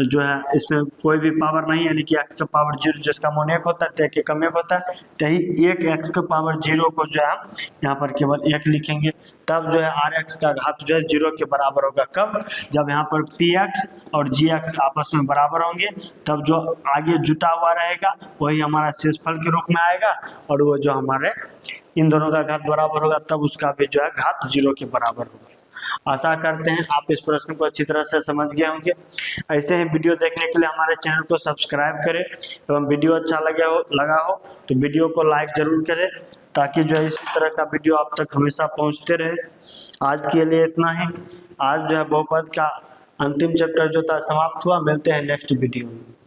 Speaker 1: जो है इसमें कोई भी पावर नहीं है, यानी कि x का पावर 0 जिसका मान 1 होता है तो 1 के कम 1 होता है, तो यही 1 x का पावर 0 को जो है हम यहाँ पर केवल 1 लिखेंगे। तब जो है आर एक्स का घात जो है 0 के बराबर होगा। कब, जब यहाँ पर पी एक्स और जी एक्स आपस में बराबर होंगे, तब जो आगे जुटा हुआ रहेगा वही हमारा शेषफल के रूप में आएगा और वो जो हमारे इन दोनों का घात बराबर होगा तब उसका भी जो है घात 0 के बराबर होगा। आशा करते हैं आप इस प्रश्न को अच्छी तरह से समझ गए होंगे। ऐसे ही वीडियो देखने के लिए हमारे चैनल को सब्सक्राइब करें एवं वीडियो अच्छा लगा हो तो वीडियो को लाइक जरूर करें, ताकि जो है इसी तरह का वीडियो आप तक हमेशा पहुंचते रहे। आज के लिए इतना ही। आज जो है बहुपद का अंतिम चैप्टर जो था समाप्त हुआ। मिलते हैं नेक्स्ट वीडियो में।